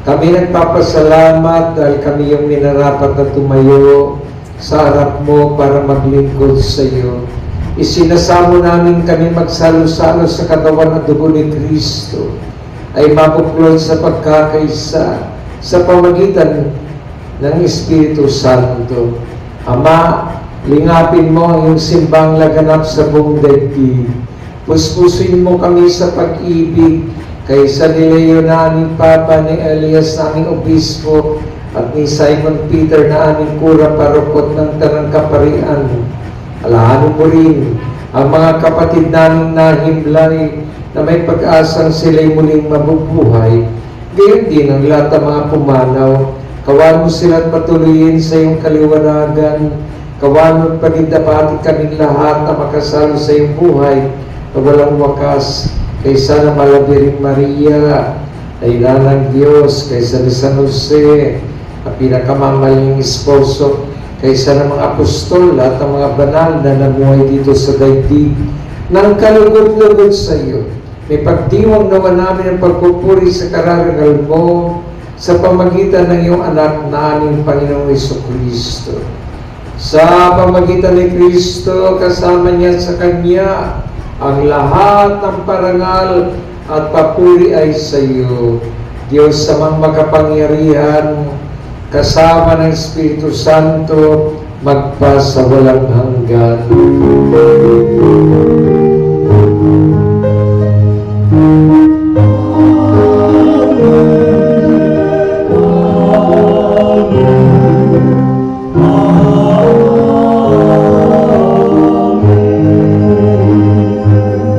Kami nagpapasalamat dahil kami yung minarapat na tumayo sa harap mo para maglingkod sa iyo. Isinasamo namin kami magsalo-salo sa katawan at dugo ni Kristo ay mabuklod sa pagkakaisa sa pamagitan ng Espiritu Santo. Ama, lingapin mo ang iyong simbang laganap sa buong daigdig. Puspusin mo kami sa pag-ibig kaysa ni Leo na aming Papa, ni Elias na aming Obispo, at ni Simon Peter na aming Kura Parokot ng Tanang Kaparian. Alahanin mo rin ang mga kapatid naming nahimlay na may pag-asang sila'y muling mabubuhay. Gayon din ang lahat ng mga pumanaw. Kawan mo sila't patuloyin sa iyong kaliwanagan. Kawan mo at pagindapati kaming lahat na makasalo sa iyong buhay na walang wakas. Kaysa na Malabiring Maria, na ina ng Diyos, kaysa ni San Jose, ang pinakamamaling esposo, kaysa ng mga apostol at ang mga banal na namuhay dito sa daigdig, nang kalugod-lugod sa iyo. May pagdiwang naman namin ang pagpupuri sa kararangal mo sa pamagitan ng iyong anak na aming Panginoong Jesucristo. Sa pamagitan ni Kristo, kasama niya sa Kanya, ang lahat ng parangal at papuri ay sa iyo. Diyos samang makapangyarihan, kasama ng Espiritu Santo, magpa sa walang hanggan.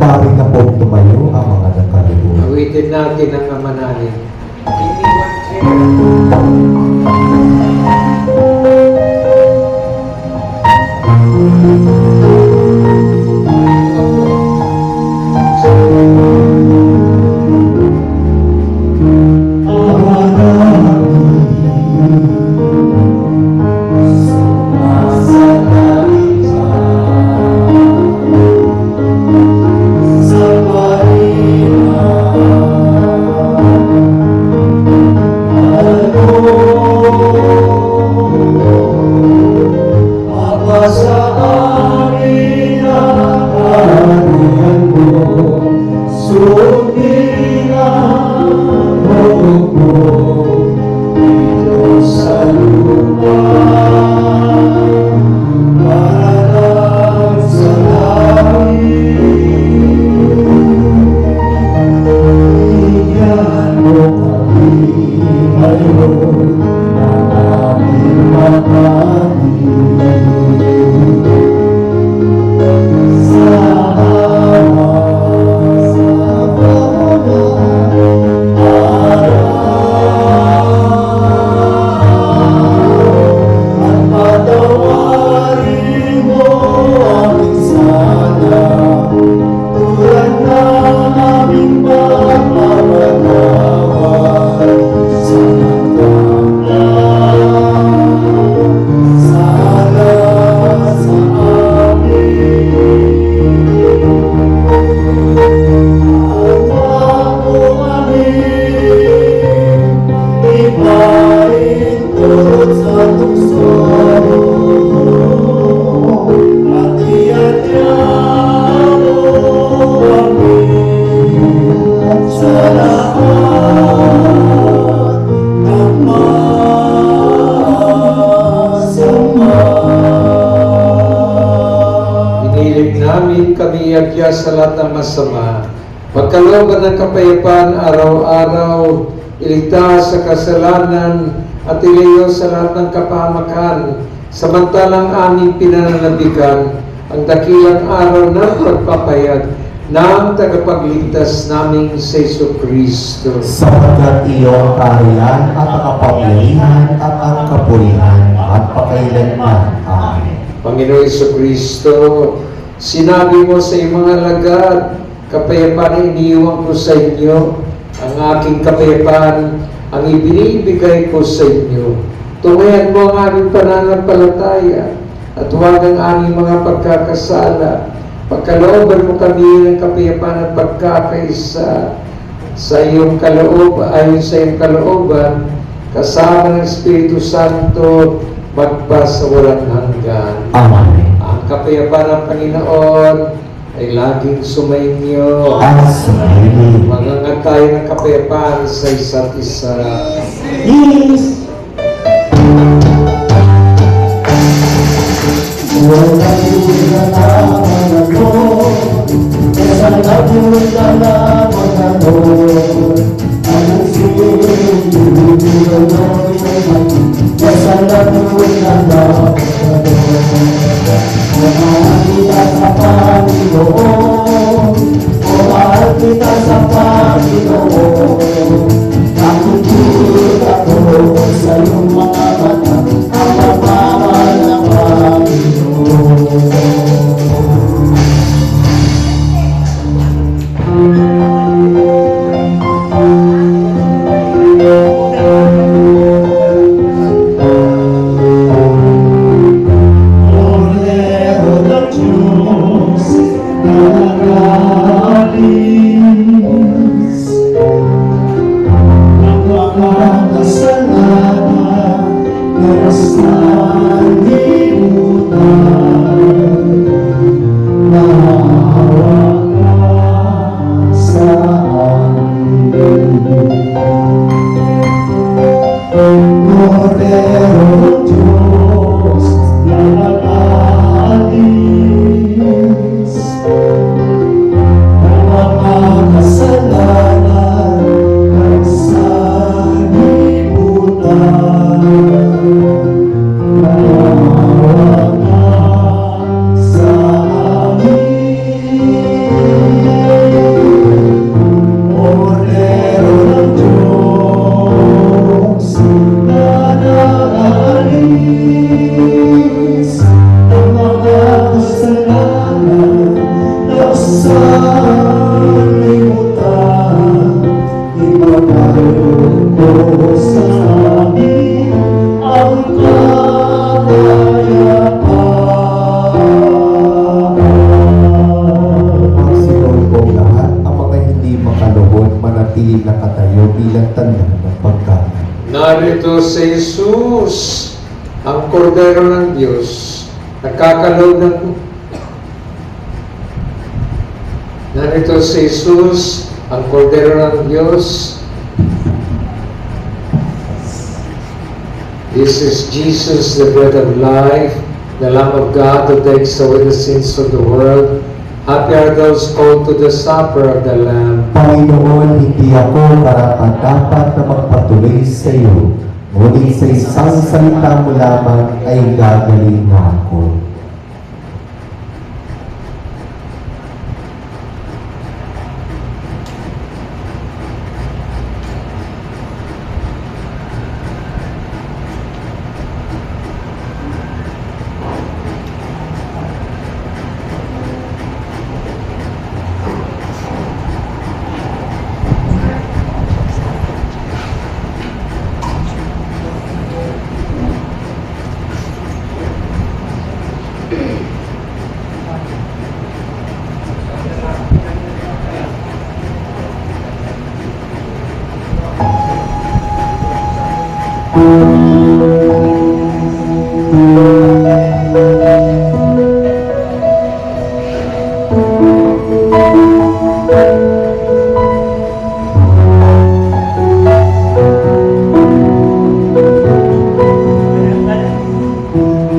Maaari na po tumayo ang mga nakalugod. Awitin natin ang Ama namin. Kami iagya sa lahat ng masama, pagkalooban ng kapayapaan araw-araw, iligtas sa kasalanan at ilayo sa lahat ng kapahamakan, samantalang aming pinananabikan ang dakilang araw ng pagpapayag ng tagapagligtas naming sa Jesucristo. Sapagkat iyo ang kaharian at ang kapangyarihan at ang kapurihan at pakailanman. Amen. Panginoon Jesucristo, sinabi mo sa iyong mga lagad, kapayapaan iniiwan ko sa inyo, Ang aking kapayapaan ang ibinibigay ko sa inyo. Tungayan mo ang aming pananampalataya at huwag ang aming mga pagkakasala. Pagkalooban mo kami ng kapayapaan at pagkakaisa sa iyong ayon sa iyong kalooban, kasama ng Espiritu Santo, magpa sa walang hanggan. Amen. Ang kapayapaan ng Panginoon ay laging sumainyo. Amen. Mangangat tayo ng kapayapaan sa isa't isa. Is kita sa Panginoon, nakikita ko sa iyong mga mata ang pagmamahal ng Panginoon. Cordero ng Diyos, nag-aalis ang mga kasalanan na sanlibutan. Maawa ka sa amin. Cordero ng Diyos, na nag-aalis ang mga kasalanan ng sanlibutan. Maawa ka sa amin. Cordero ng Diyos, na nag-aalis ang mga kasalanan ng sanlibutan. Ipagkaloob ko sa amin ang kapayapaan. Magsinuod kong lahat ang mga hindi makaluhod manatili nakatayo bilang tanda ng pagkain. Narito si Jesus, ang Kordero ng Diyos, nagkakaloob ng... Narito si Jesus, ang Kordero ng Diyos. This is Jesus, the bread of life, the Lamb of God who takes away the sins of the world. Happy are those called to the supper of the Lamb. Panginoon, hindi ako karapat-dapat na magpatuloy sa iyo, ngunit sa isang salita mo lamang ay gagaling na ako.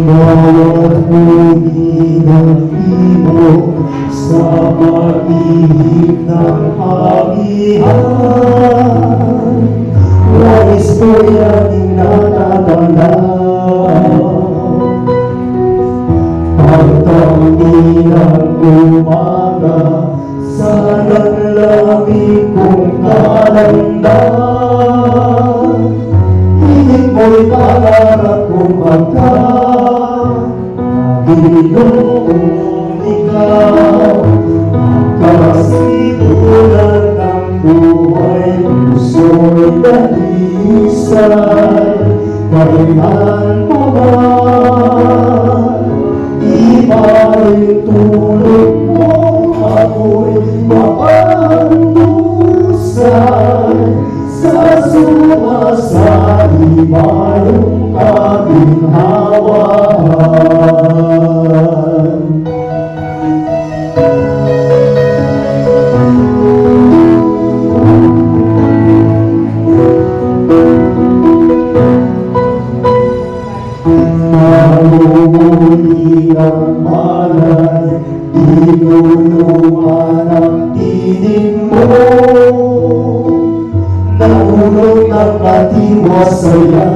Bawat huli ng ibon sa pag-ihip ng amihan, nais ko'y aking natatandaan. Pagtangi ng umaga sa lamig kong kalandan, higit mo'y pangarap kong Panginoong ikaw, ang kasimulan ng buhay kailan pa man ipaitulog mo ako'y mapandusan sa sumasali mayong kaginhawahan. Mahuli ang malay, tinulungan ang tinig mo. Nahulog ng katiwasayan,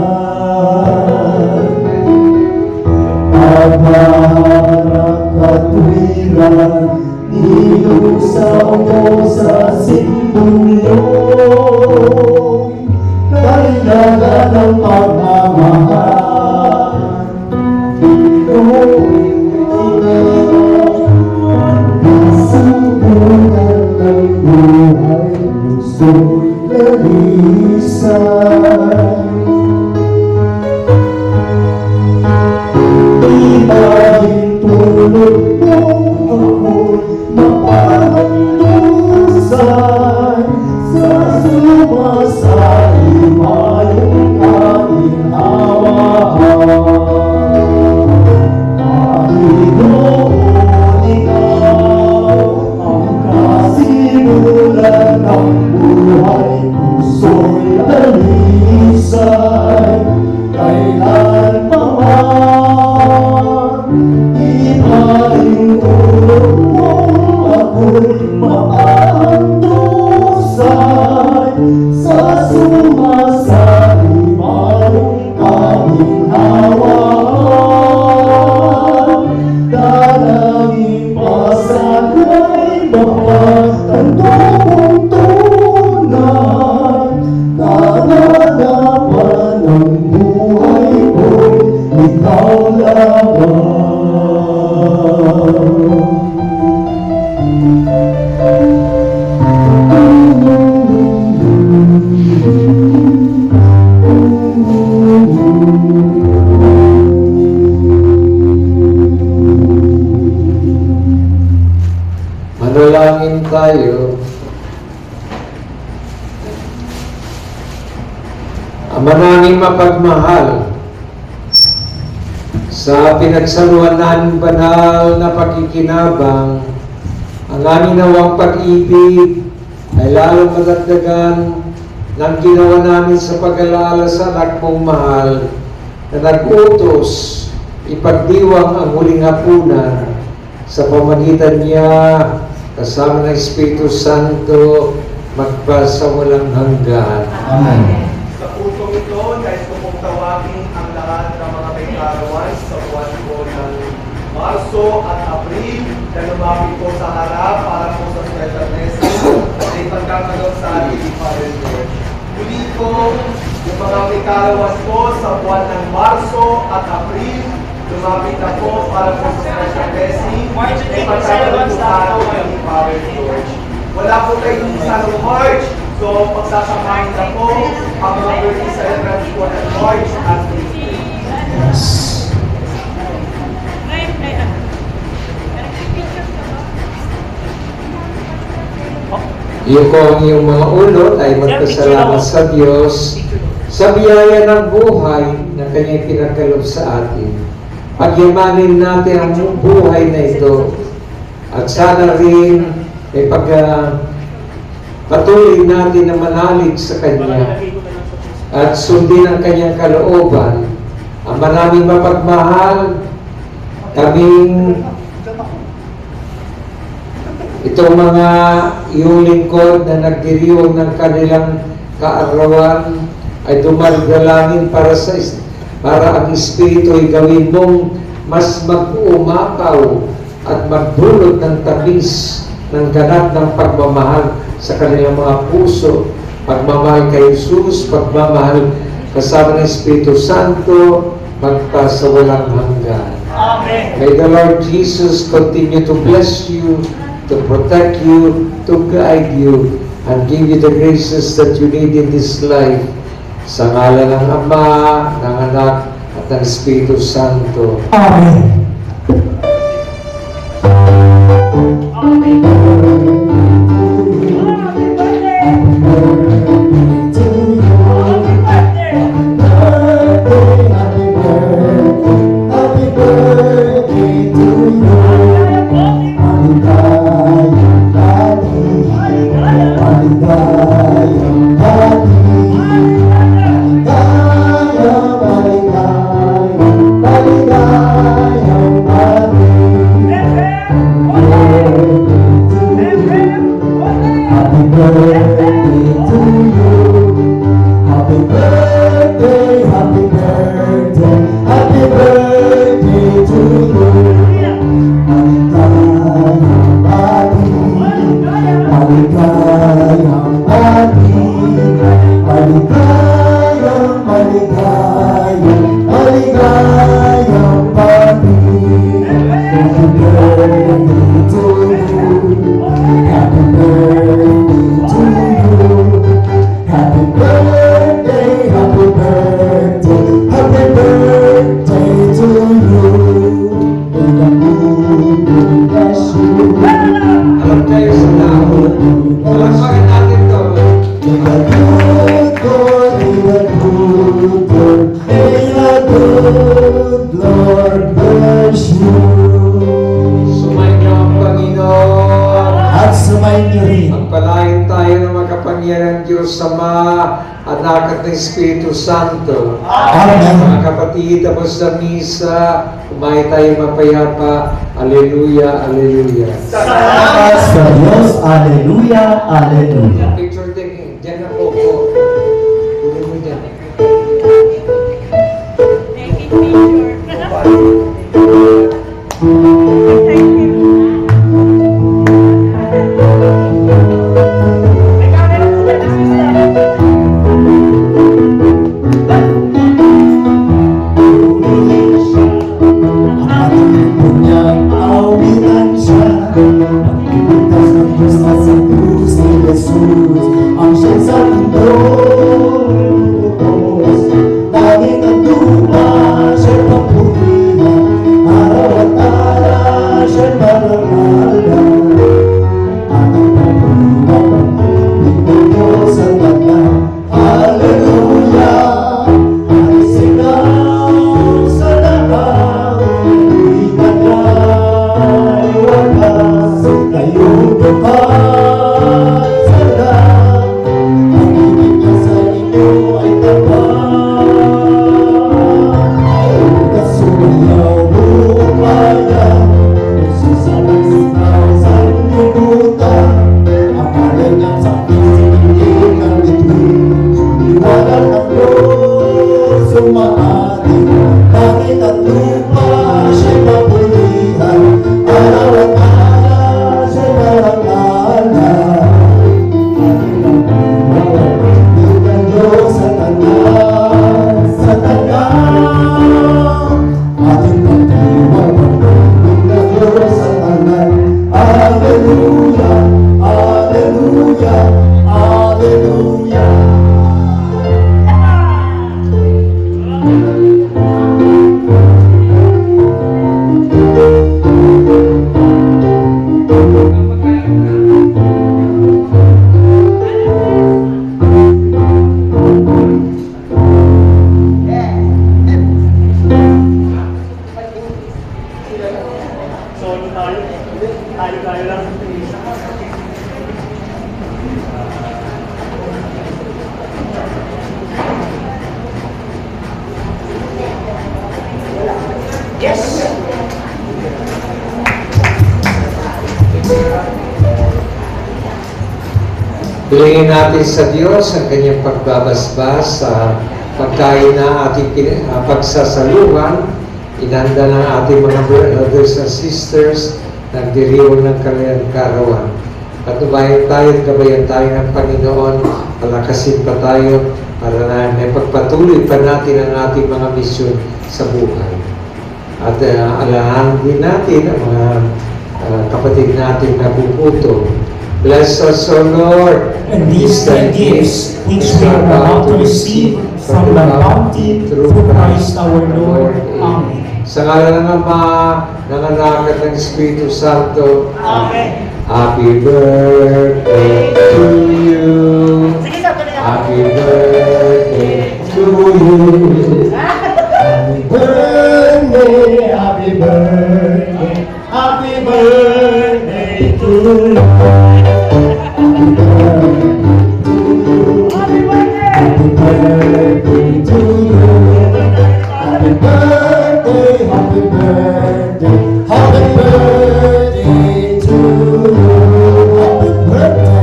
pagharap katwiran, nilusaw mo sa sindulong, kailangan ng pagmamahal. Subukan ng buhay, gusto'y lalisan. Ibahin tulog mo ako'y mapandusan sa sumasali mayong kaginhawahan. Panginoon, ikaw ang kasimulan ng buhay, puso'y lalisan, kailan pa man ipaintulog mo ako'y mapandusan sa sumasali mayong kaginhawahan. Dalangin pa sana'y mapagtanto mong tunay, kaganapan ng buhay ko'y ikaw lamang. Manalangin tayo. Ama naming mapagmahal, sa pinagsaluhan namin banal na pakikinabang, ang aming nawang pag-ibig ay lalong madagdagan ng ginawa namin sa pag-alala sa anak mong mahal na nag-utos ipagdiwang ang huling hapunan sa pamagitan niya kasama ng Espiritu Santo magpasawalang hanggan. Amen. Sa puntong ito, nais ko pong tawagin ang lahat ng mga may karawan sa buwan po ng Marso at Abril na lumapit po sa harap para po sa special message at ipagkakagaw sa ating Father George. Muli po, yung mga may karawan po sa buwan ng Marso at Abril, lumapit na po para po sa special blessing ay pagkakaroon po sa ating Father George. Wala po kayo sa March, so pagsasamahin na po ang mga birthday celebrants po ng March at April. Iyo ko ang iyong mga ulot ay magpasalamat sa Diyos sa biyaya ng buhay na Kanya'y pinagkaloob sa atin. Pagyamanin natin ang buhay na ito at sana rin ay patuloy natin na manalig sa Kanya at sundin ang Kanyang kalooban. Ang maraming mapagmahal, kaming itong mga iyong lingkod na nagdiriwang ng kanilang kaarawan ay dumadalangin para ang Espiritu ay gawin mong mas mag-umakaw at magdulot ng tamis ng ganap ng pagmamahal sa kanilang mga puso. Pagmamahal kay Jesus, pagmamahal kasama ng Espiritu Santo, magpasawalang hanggan. Amen. May the Lord Jesus continue to bless you, to protect you, to guide you, and give you the graces that you need in this life. Sa ngalan ng Ama, ng Anak, at ng Espiritu Santo. Amen. Alam kayo sa tao. Palakpakan natin to. Sumainyo ang Panginoon. At sumayin niyo rin. Pagpalain tayo ng makapangyarihang Diyos Ama, Anak at ng Espiritu Santo. Amen. Mga kapatid, tapos sa misa, kumain tayo mapayapa. Alleluia, Alleluia. Salamat sa Diyos. Alleluia, Alleluia. Picture taking. Diyan na po po. Kunin mo dyan. Ang ating punyang awitan siya. Pagkiligtas ng Diyos at sa krus ni Jesus, ang siyang sa mundo lubos. Langit at lupa, siya'y papurihan. Araw at araw, siya'y marangalan. At ang pagpulang, bigay sa Kanya. Hallelujah! Ang sigaw sa lahat, di kanya'y wagas. Kayong tupat sa lahat, ang ibig niya sa inyo ay tapat. Kasuyaw buong bayan, susabay sinaw sa libutan. Ang alay niyang sakit, sinigil ang bituin. Iwanan ang Diyos, sumaating. Langit at lupa, siya'y mapulihan. Araw at araw, siya'y marangalan. Ating ang pagmamahal ng Diyos sa tanan, sa tanan. Ating pagmamahal ng Diyos sa tanan. Alleluia, Alleluia, Alleluia. Bilangin natin sa Diyos ang kanyang pagbabasbas sa pagkain na ating pagsasaluhan. Inanda ng ating mga brothers and sisters, nagdiriwang ng kanilang karawan. Patubayan tayo at gabayan tayo ng Panginoon, palakasin pa tayo para na may pagpatuloy pa natin ang ating mga misyon sa buhay. At alahan din natin ang mga kapatid natin na bubuto. Bless us, O Lord, And these thy gifts, which we are about to receive, from the bounty through Christ our Lord. Amen. Sa ngalan ng Ama, ng Anak at ng Espiritu Santo. Amen. Happy birthday to you. Happy birthday to you. Happy birthday, happy birthday, happy birthday to you. Happy birthday to you. Happy birthday, happy birthday, happy birthday to you. Happy birthday.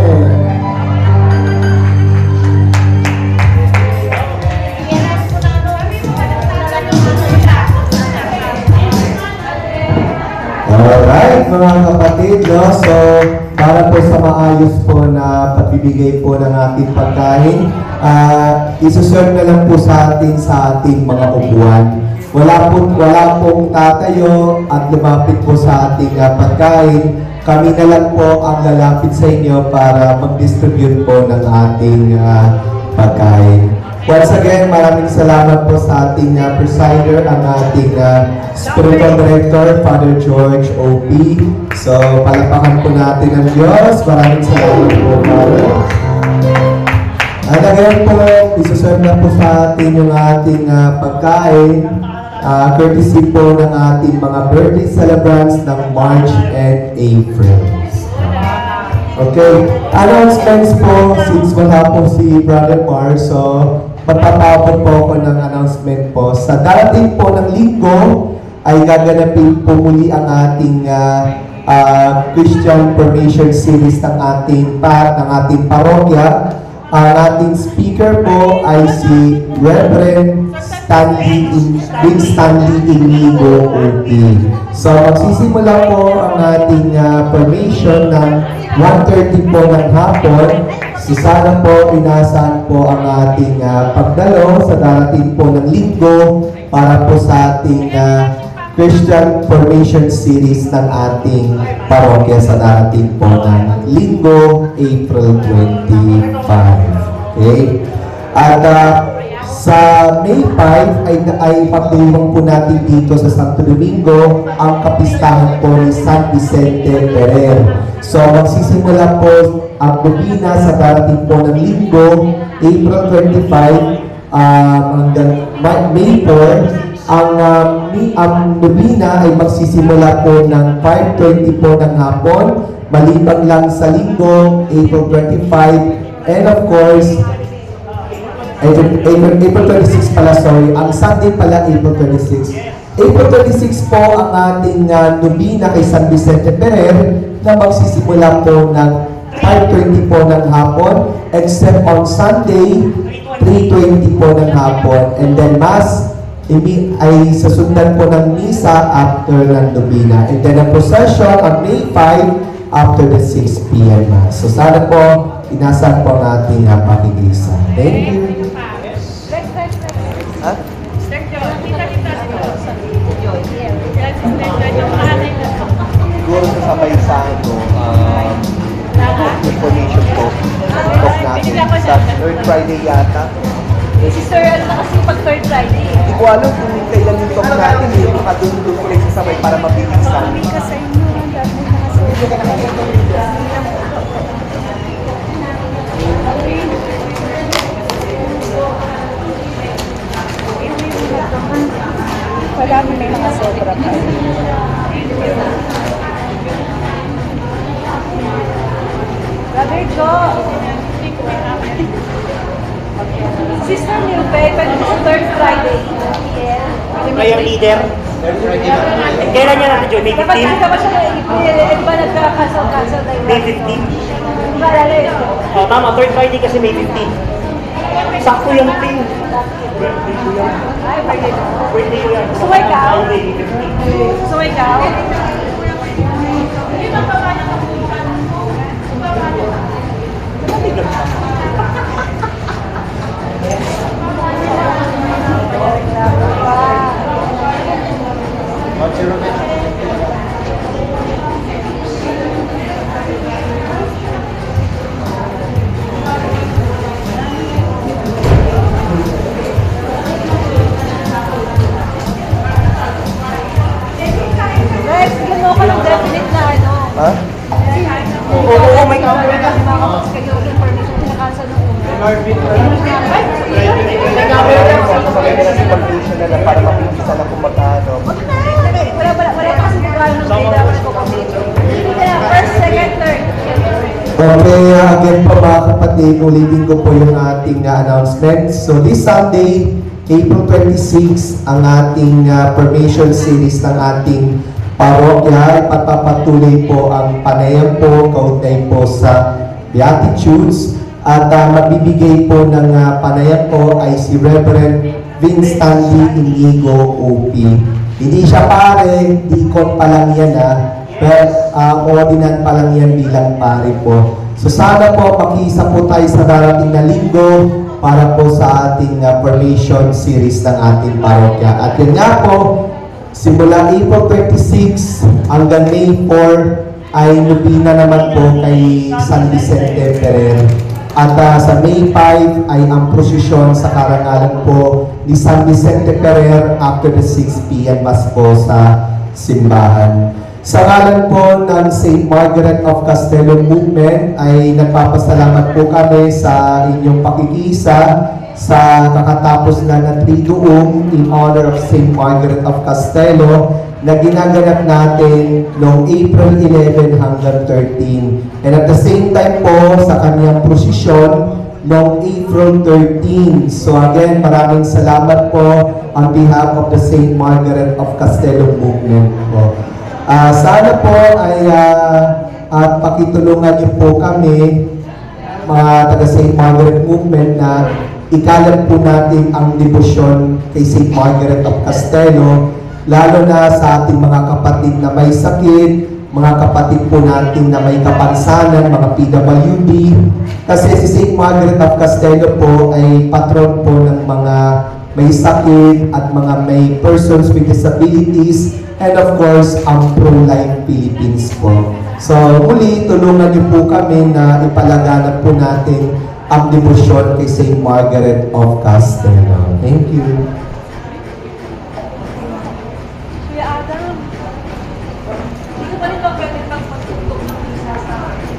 Alright, mga kapatid, no? So, para po sa maayos po na pagbibigay po ng ating pagkain, isuserve na lang po sa ating mga upuan. Wala pong tatayo at lumapit po sa ating pagkain. Kami na lang po ang lalapit sa inyo para mag-distribute po ng ating pagkain. Once again, maraming salamat po sa ating presider, ang ating spiritual director, Father George O.P. So, palapakan po natin ang Diyos. Maraming salamat po, Father. And again po, isuserve na po sa atin yung ating pagkain. Courtesy po ng ating mga birthday celebrants ng March and April. Okay, announcements po, since wala po si Brother Mar, so magpapabot po ako ng announcement po. Sa darating po ng linggo, ay gaganapin po muli ang ating Christian Formation Series ng ating parokya. Ang ating speaker po ay si Reverend Stanley Inigo O.P. So, magsisimula po ang ating formation ng 1:30 po ng hapon. So, sana po inaasahan po ang ating pagdalo sa darating po ng linggo para po sa ating Christian Formation Series ng ating parokya sa darating po ng linggo, April 25. Okay? At sa May 5 ay pagdiriwang po natin dito sa Santo Domingo ang kapistahan po ni San Vicente Ferrer. So magsisimula po ang nobina sa darating po ng linggo, April 25 hanggang May 4. Ang nobina ay magsisimula po ng 5:20 po ng hapon, maliban lang sa linggo, April 25, and of course, April 26 pala, sorry. Ang Sunday pala, April 26. April 26 po ang ating nobina kay San Vicente Ferrer na magsisimula po ng 5:20 po ng hapon, except on Sunday, 3:20 po ng hapon. And then Mass ay sasundan po ng Misa after ng nobina. And then ang procession on May 5 after the 6 p.m. Mass. So sana po, inasan po ang ating pakigisa. Thank you. Siguro sasabay sa information po. Talk natin sa third Friday yata. Si Sir, ano na kasi pag third Friday? Hindi ko alam kung kailan yung talk natin. Hindi ko doon ulit sasabay para mabilisan. Kami ka sa inyo, ang dami mga Wala mo may mga sobra pa. Brother Jo! Sister Milpe, pwede mo sa third Friday. Kayo leader. Kailan niya natin Joy? May Dapat 15? ka ba siya na di ba nagka-cancel na yun? May 15? Di ba lalo yun? Oh, tama, third Friday kasi May 15. Sakto yung team. Birthday ko yan. Ay, birthday ko. Birthday ko yan. So, ikaw? May 15. So, ikaw? para mapipisa na kung magkano. Wala kasi first, second, third. Okay, again po mga kapatid, ulitin ko po yung ating announcement. So this Sunday, April 26, ang ating formation series ng ating parokya. Ipagpapatuloy po ang panayam po, kaugnay po sa Beatitudes. At magbibigay po ng panayam po ay si Reverend Vince Stanley Inigo OP. Hindi siya pare, deacon pa lang yan pero ordinand pa lang yan bilang pare po. So sana po pakiisa po tayo sa darating na linggo para po sa ating formation series ng ating parokya. At yan nga po, simula April 26 hanggang May 4 ay nubina naman po kay San Vicente Ferrer. At sa May 5 ay ang prosesyon sa karangalan po ni San Vicente Ferrer after the 6 p.m. Mass po sa simbahan. Sa ngalan po ng St. Margaret of Castello Movement ay nagpapasalamat po kami sa inyong pakikisa sa kakatapos na ng Triduum in honor of St. Margaret of Castello na ginaganap natin noong April 11 hanggang 13. And at the same time po sa kanyang prosesyon noong April 13. So again, maraming salamat po on behalf of the St. Margaret of Castello Movement po. Sana po ay at pakitulungan niyo po kami mga taga St. Margaret Movement na ikalat po natin ang debosyon kay St. Margaret of Castello, lalo na sa ating mga kapatid na may sakit, mga kapatid po natin na may kapansanan, mga PWD. Kasi si St. Margaret of Castello po ay patron po ng mga may sakit at mga may persons with disabilities, and of course, ang Pro-Life Philippines po. So, muli, tulungan niyo po kami na ipalaganap po natin ang debosyon kay St. Margaret of Castello. Thank you. Kuya Adam, hindi ko pa rin ba pwede pang pagtutok ng isa sa akin?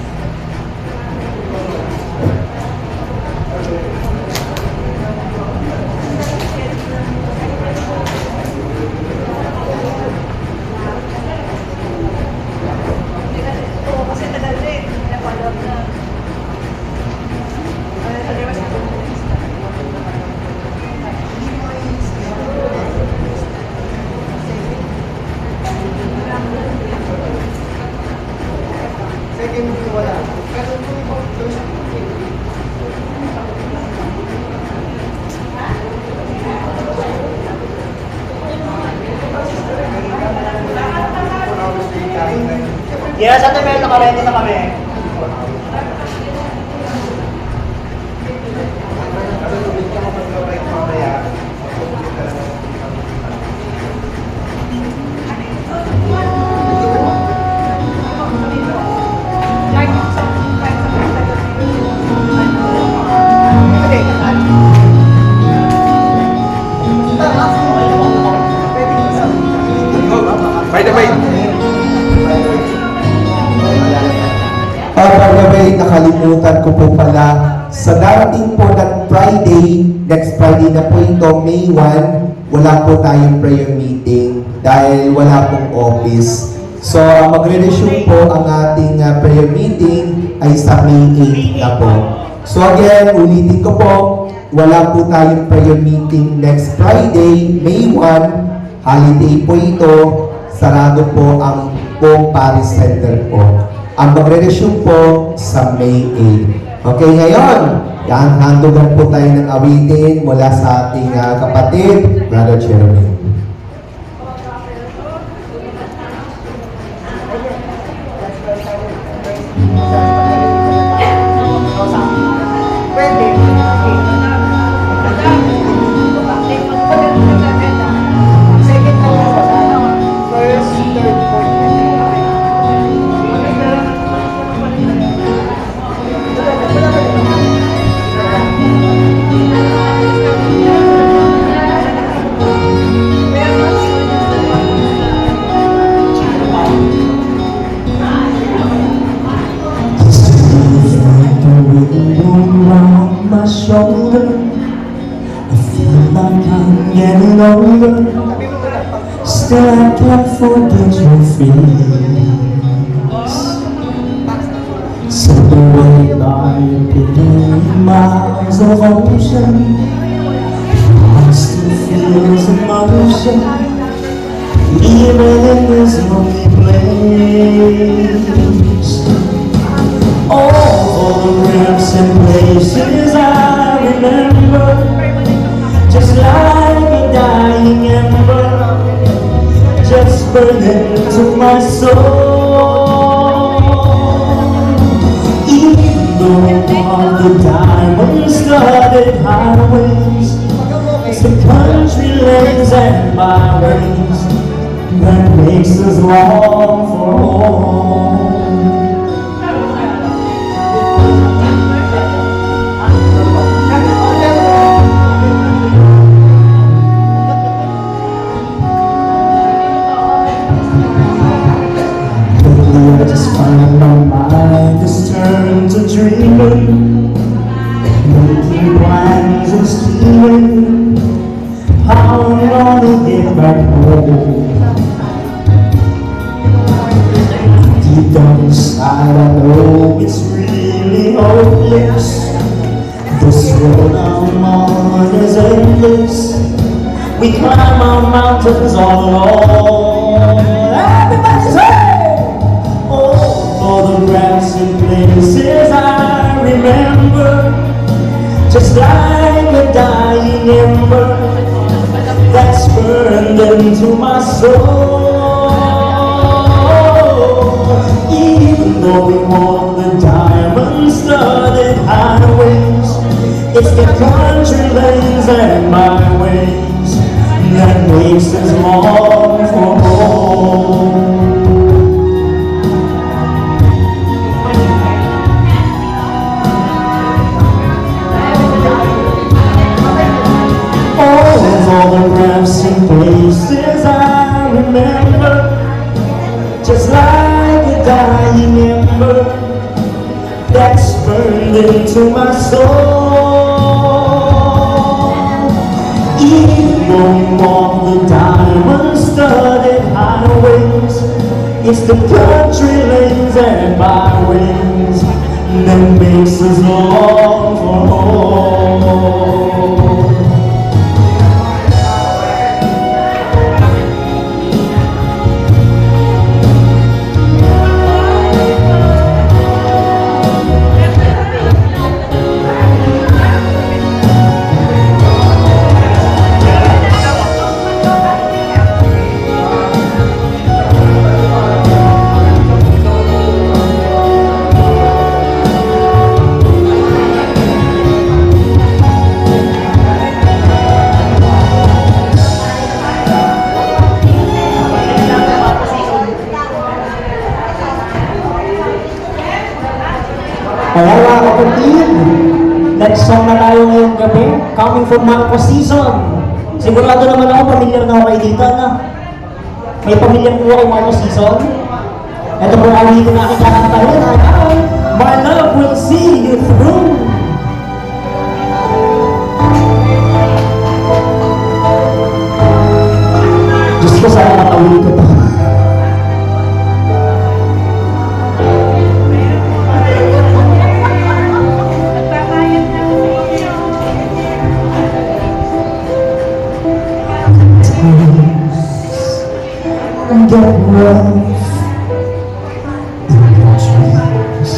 Oo, kasi tagal na eh. Napalab na. Second, wala. Pero Yes, ate, may nakaredy na kami. By the way, By the way, nakalimutan ko po pala, sa darating po ng Friday, next Friday na po ito, May 1, wala po tayong prayer meeting dahil wala pong office. So, magre-resume po ang ating prayer meeting ay sa May 8 na po. So again, ulitin ko po, wala po tayong prayer meeting next Friday, May 1, holiday po ito, sarado po ang buong Paris Center po. Ang magre-resume po sa May 8. Okay, ngayon, handugan po tayo ng awitin mula sa ating kapatid, Brother Jeremy. my shoulder. I feel like I'm getting older. Still I can't forget your face. Separated by a billion miles of ocean, heart still feels emotion, even in this lonely place. All the ramps and places I remember, just like a dying ember, just burning to my soul. Even though on the diamond-studded highways, it's the country lanes and byways that makes us long for home. I just find my mind is turned to dreaming, making plans and scheming, how I'm gonna get back home. Deep down inside I know it's really hopeless. This road I'm on is endless. We climb our mountains all alone. Everybody say! For the grass and places I remember, just like a dying ember that's burned into my soul. Even though we walk the diamond-studded highways, it's the country lanes and byways that makes us long for home. All the ramps and places I remember, just like a dying ember that's burned into my soul. Even though we walk the diamond-studded highways, it's the country lanes and byways that makes us long for home. Kaya mga kapatid, next song na tayo ngayong gabi, coming from Marcos Season. Sigurado naman ako, pamilyar na ako kayo dito, na? May pamilyar po kayo Marcos Season? Ito po ang dito na aking kakantahin, My Love Will See You Through. Diyos ko, sana matawin ko to. Get rough in your dreams,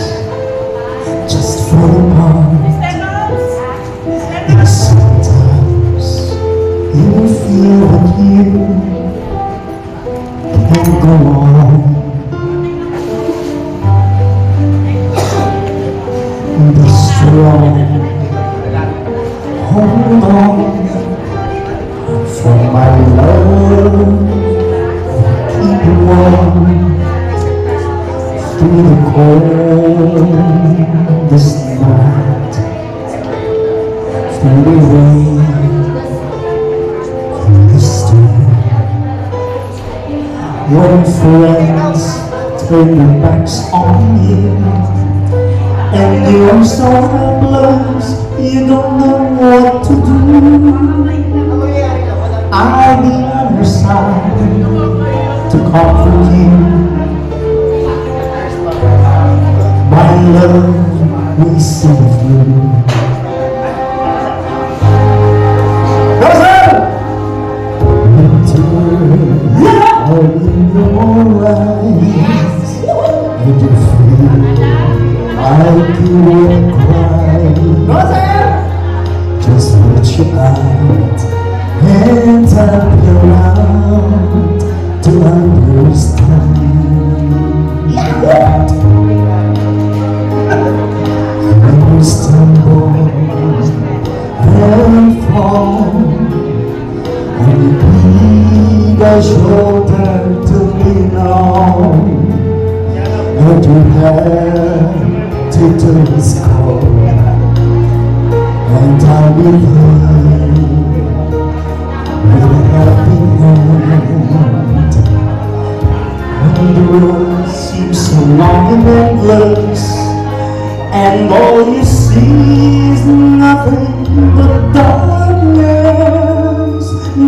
just fall apart. And sometimes you feel that you can't go on. Be strong, hold on for my love. Through the coldest night, through the rain, through the storm, when friends turn their backs on you And you're so helpless, you don't know what to do. I'll be on her side to comfort you. My love will save you. In your eyes, and you feel like you will cry. Just put your eyes and turn around to understand. When you stumble and fall, and you need a shoulder to lean on, and you have to do is call, and I'll be there with a helping hand. When the road seems so long and endless, and all you see is nothing but darkness,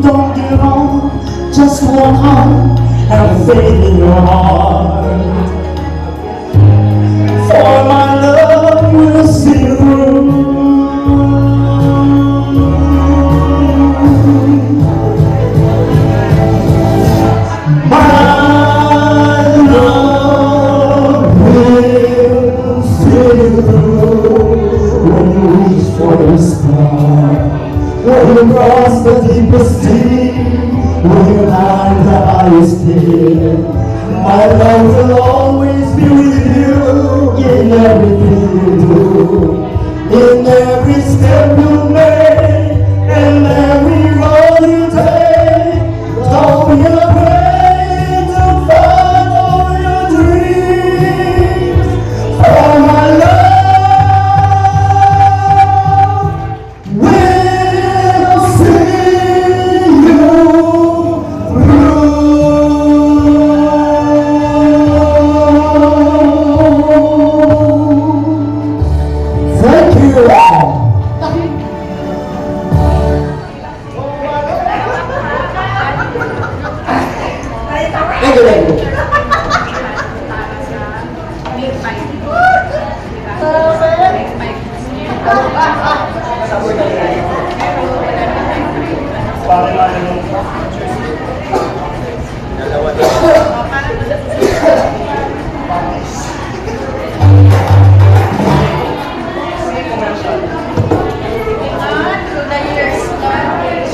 don't give up, just walk on, have faith in your heart. For my love will see you through. My love will see you through. When you reach for the star, when you cross the deepest sea, when you climb the highest hill, my love will always be with you in everything you do, in every step you make, and every road you take. Don't be afraid to follow your dreams, for my love will see you through. Thank you all. Thank you, thank you.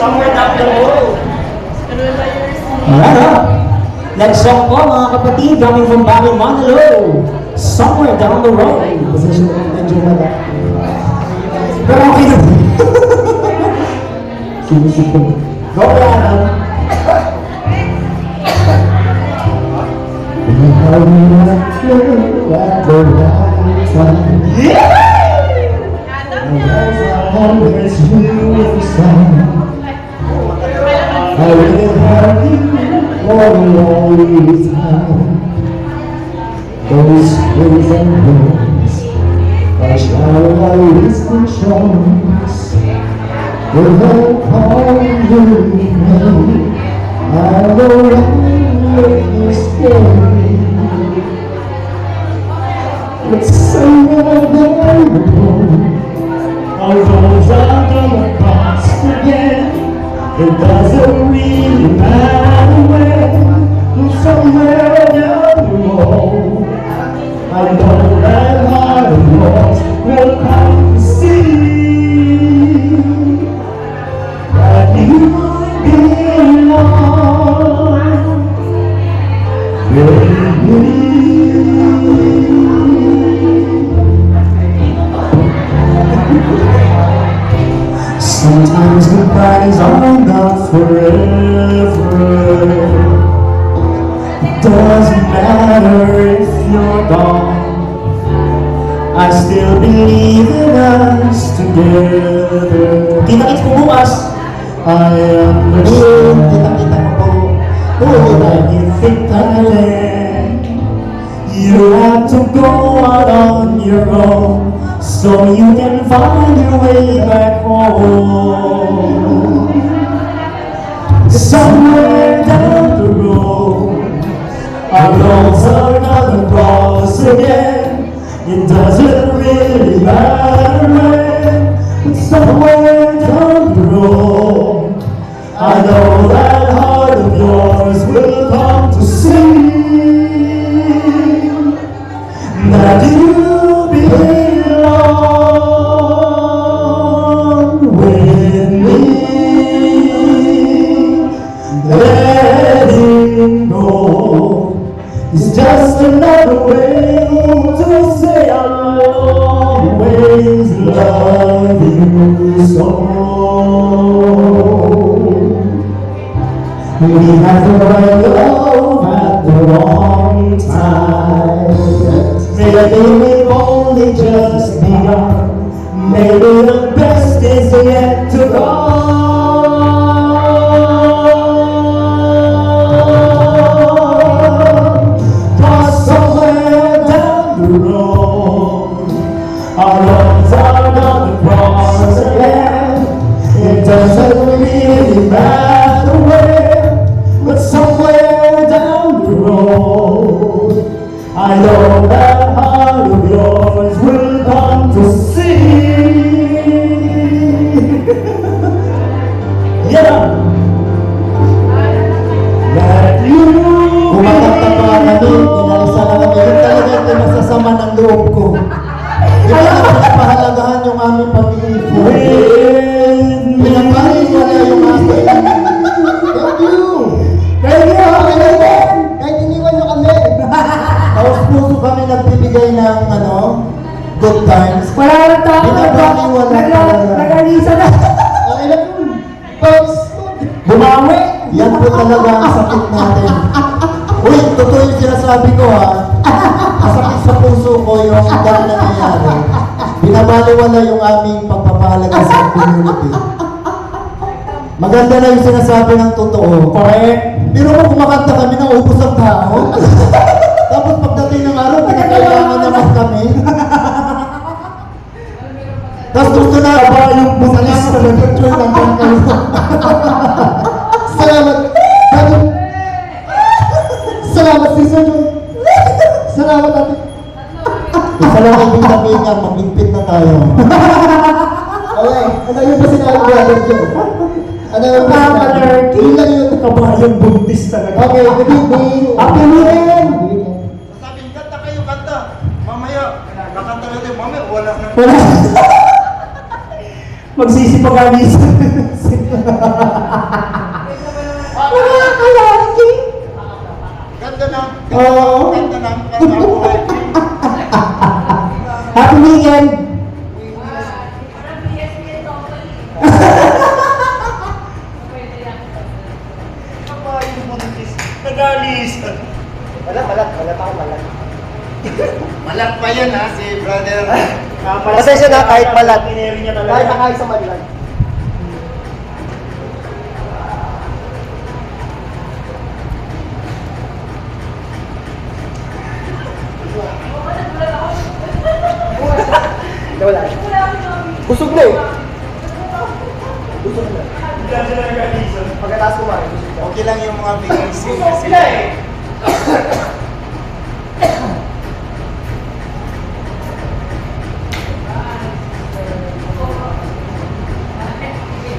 Somewhere down the road. Next song po mga kapatid, coming from Barrio Manalo. Somewhere down the road. Medyo wala. Pero okay na. Sinisipin. Go Adam. Always will stand. I will have you for a long time. Those days and days, I shall always be chance. With a call you made, I will write this story. It's somewhere down the road. Our roads are gonna cross again. It doesn't really matter where. Somewhere down the road, I know that heart of yours will come to see that you belong with me. Sometimes goodbyes are not forever. Doesn't matter if you're gone, I still believe in us together. Kita-kits po bukas. I understand. Kita-kita po. Oh, that you think I am. You have to go out on your own so you can find your way back home. Somewhere down the road, our roads are gonna cross again. It doesn't really matter when, but somewhere down the road, I know that heart of yours will come to see that you belong with me. Letting go is just another way to say I'll always love you so. We had the right love at the wrong time. Maybe we've only just begun. Maybe the best is yet to come. Cause somewhere down the road, our roads are gonna cross again. It doesn't really matter where, but somewhere down the road, I know that heart of yours will come to see. Yeah. That you Kumakanta pa kami, inalisa na kami. Yung talaga ito masasama ng loob ko. Di ba mas pahalagahan yung aming pag-iipon? Pinapahit niya na yung aming. Thank you! Thank you! Kahit iniwan niyo kami. Tapos puso kami nagbibigay ng good times. Wala na tao. Pinapaniwala ka. Nag-alisa na. Okay lang yun. Pops! Bumawi. Yan po talaga ang sakit natin. Uy, totoo yung sinasabi ko ha. Masakit sa puso ko yung dahil nangyayari. Binabaliwala yung aming pagpapahalaga sa community. Maganda na yung sinasabi ng totoo. Correct. Pero mo kumakanta kami ng ubos ang tao. Tapos pagdating ng araw, pinagkailangan naman kami. Tapos gusto na ba yung busalas sa nag-join ng kayo. Salamat. Salamat si Sir John. Salamat natin. Isa lang ang ibig sabihin nga, magligpit na tayo. Okay, ano yung ba sinabi ko natin dyan? Ano yung ba sinabi? Yun lang yun. Kabayang buntis talaga. Okay, good evening. Happy weekend! Sabi, kanta kayo, kanta. Mamaya, kakanta natin. Mamaya, wala na. Wala. Magsisipag-alis. Wala ka lagi. Ganda na. Oo. Ganda na. Ganda na. Happy weekend! Nagalis. Malat ako malat. Malat pa yan ha, si brother. Pasensya na kahit malat. Kahit nakahit sa malat. Wala. Busog na eh. Pagkataas kumain. Okay lang yung mga vacancy. Sila eh.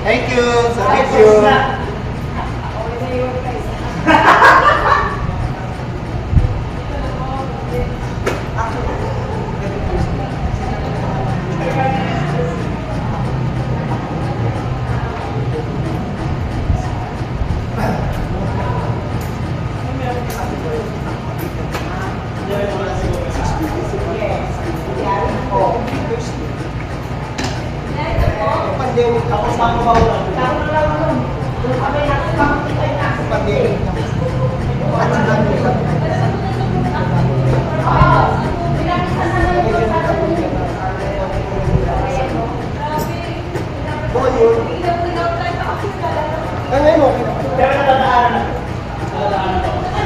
Thank you. Thank you. Pandemic, tapos mga mawala. Pandemic.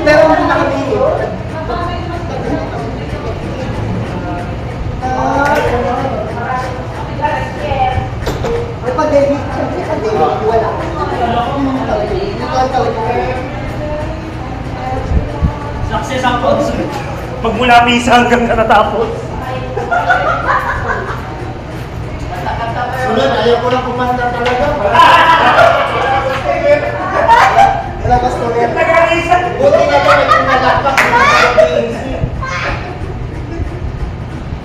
Pero hindi nakabili. Wala. Success ang concert. Magmula misa hanggang natapos. Sunod, ayaw ko lang kumanta talaga. Wala ba story? Nag-alisan. Buti nga kami kung nalapak.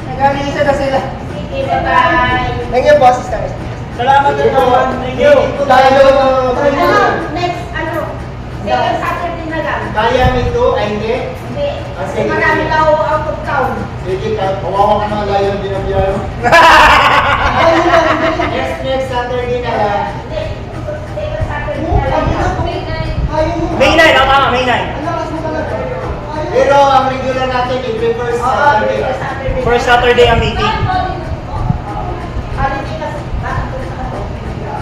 Nag-alisa na sila. Sige, bye-bye. Thank you, boss. Salamat din naman. Thank you. Next, second Saturday na lang. Kaya nito ay hindi. Hindi. Kasi sige. marami daw out of town. Sige, kawawa ka mga layon binabiyaro. Next Saturday na lang. Hindi. Second Saturday na lang. May 9, tama, May 9. Pero ang regular natin, i-prefer Saturday. First Saturday ang meeting.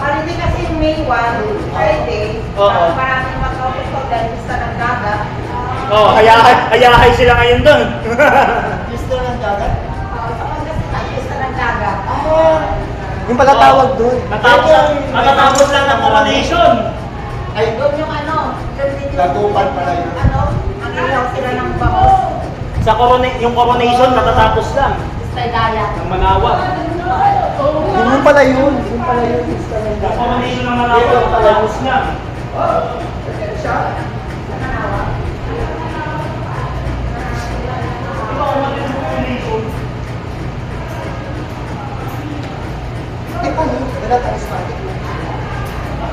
Holiday kasi yung May 1, Friday. Oo. Maraming mag-out of town dahil gusto ng dagat. Oh, hayahay sila ngayon doon. Gusto ng dagat? Sa Pangasinan, gusto ng dagat. Yung pala tawag doon. Matatapos lang ng coronation. Ay, Doon yung doon din yung Dagupan pala yun. ang ilaw sila ng bangus. Sa yung coronation, matatapos lang. Stay dagat. Ng Manawa. Yung pala yun. Yung pala yun. Yung coronation ng Manawa, matatapos lang. Hindi pa yun. Wala charismatic.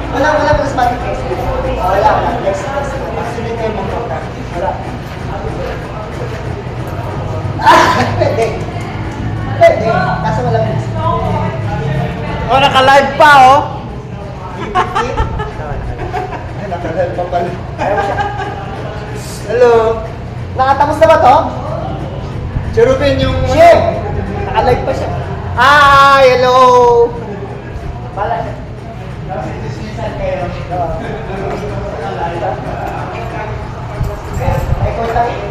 Wala charismatic festival. Wala. Next. Sunod kayo mag-program. Wala. Pwede. Pwede. Kaso wala Oh, naka-live pa, oh. Naka-live pa pala. Hello. Nakatapos na ba to? Cherubin yung... Shit! Naka-live pa siya. Hi! Hello! Pala siya. Ikaw tayo.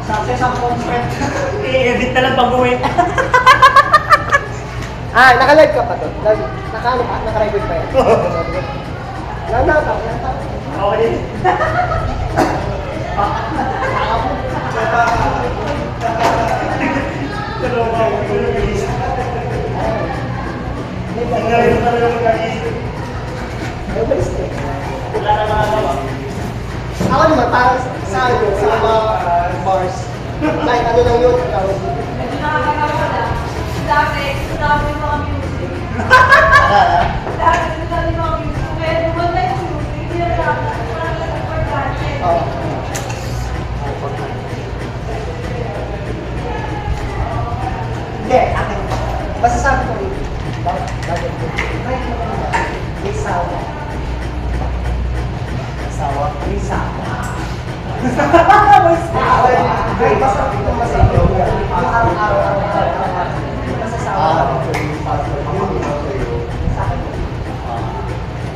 Success ang concert. I-edit na lang pag-uwi. Naka-live ka pa to? Naka-ano pa? Naka-record pa yan? Nanataw. Okay. Ako naman, parang sa mga bars. Like, ano lang yun? Medyo nakakawala. Dati, sinabi yung mga music. Dati, sinabi yung mga music. Kaya naman na yung music. Hindi na parang nag-importante. Oo. Hindi, akin. Basta sabi ko rin. Bakit? May sawa. Sawa? May sawa. May sawa. Ay, basta ito masaya. Yung araw-araw. Basta sawa.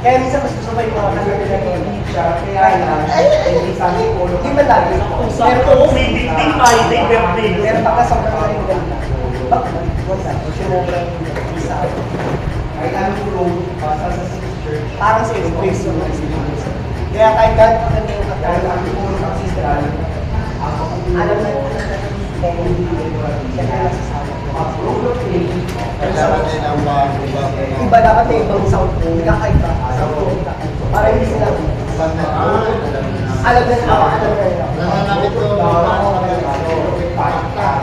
Kaya minsan mas gusto pa yung mga nagagawin siya. Kaya lang, hindi sa akin ulo. Hindi man lagi. Pero kung may victim Friday, birthday. Pero pagka sobrang na rin ganda. Bakit? Wala. Sumobra yung isa. Kailangan ko road sa sister. Parang sa space yung kaya kahit kahit maganda yung kailangan ko ng sister. Alam na yung siya kaya nasasabi. Iba dapat may ibang sound ko. Nagkakaiba. Sound ko. Para hindi sila. Alam na nila.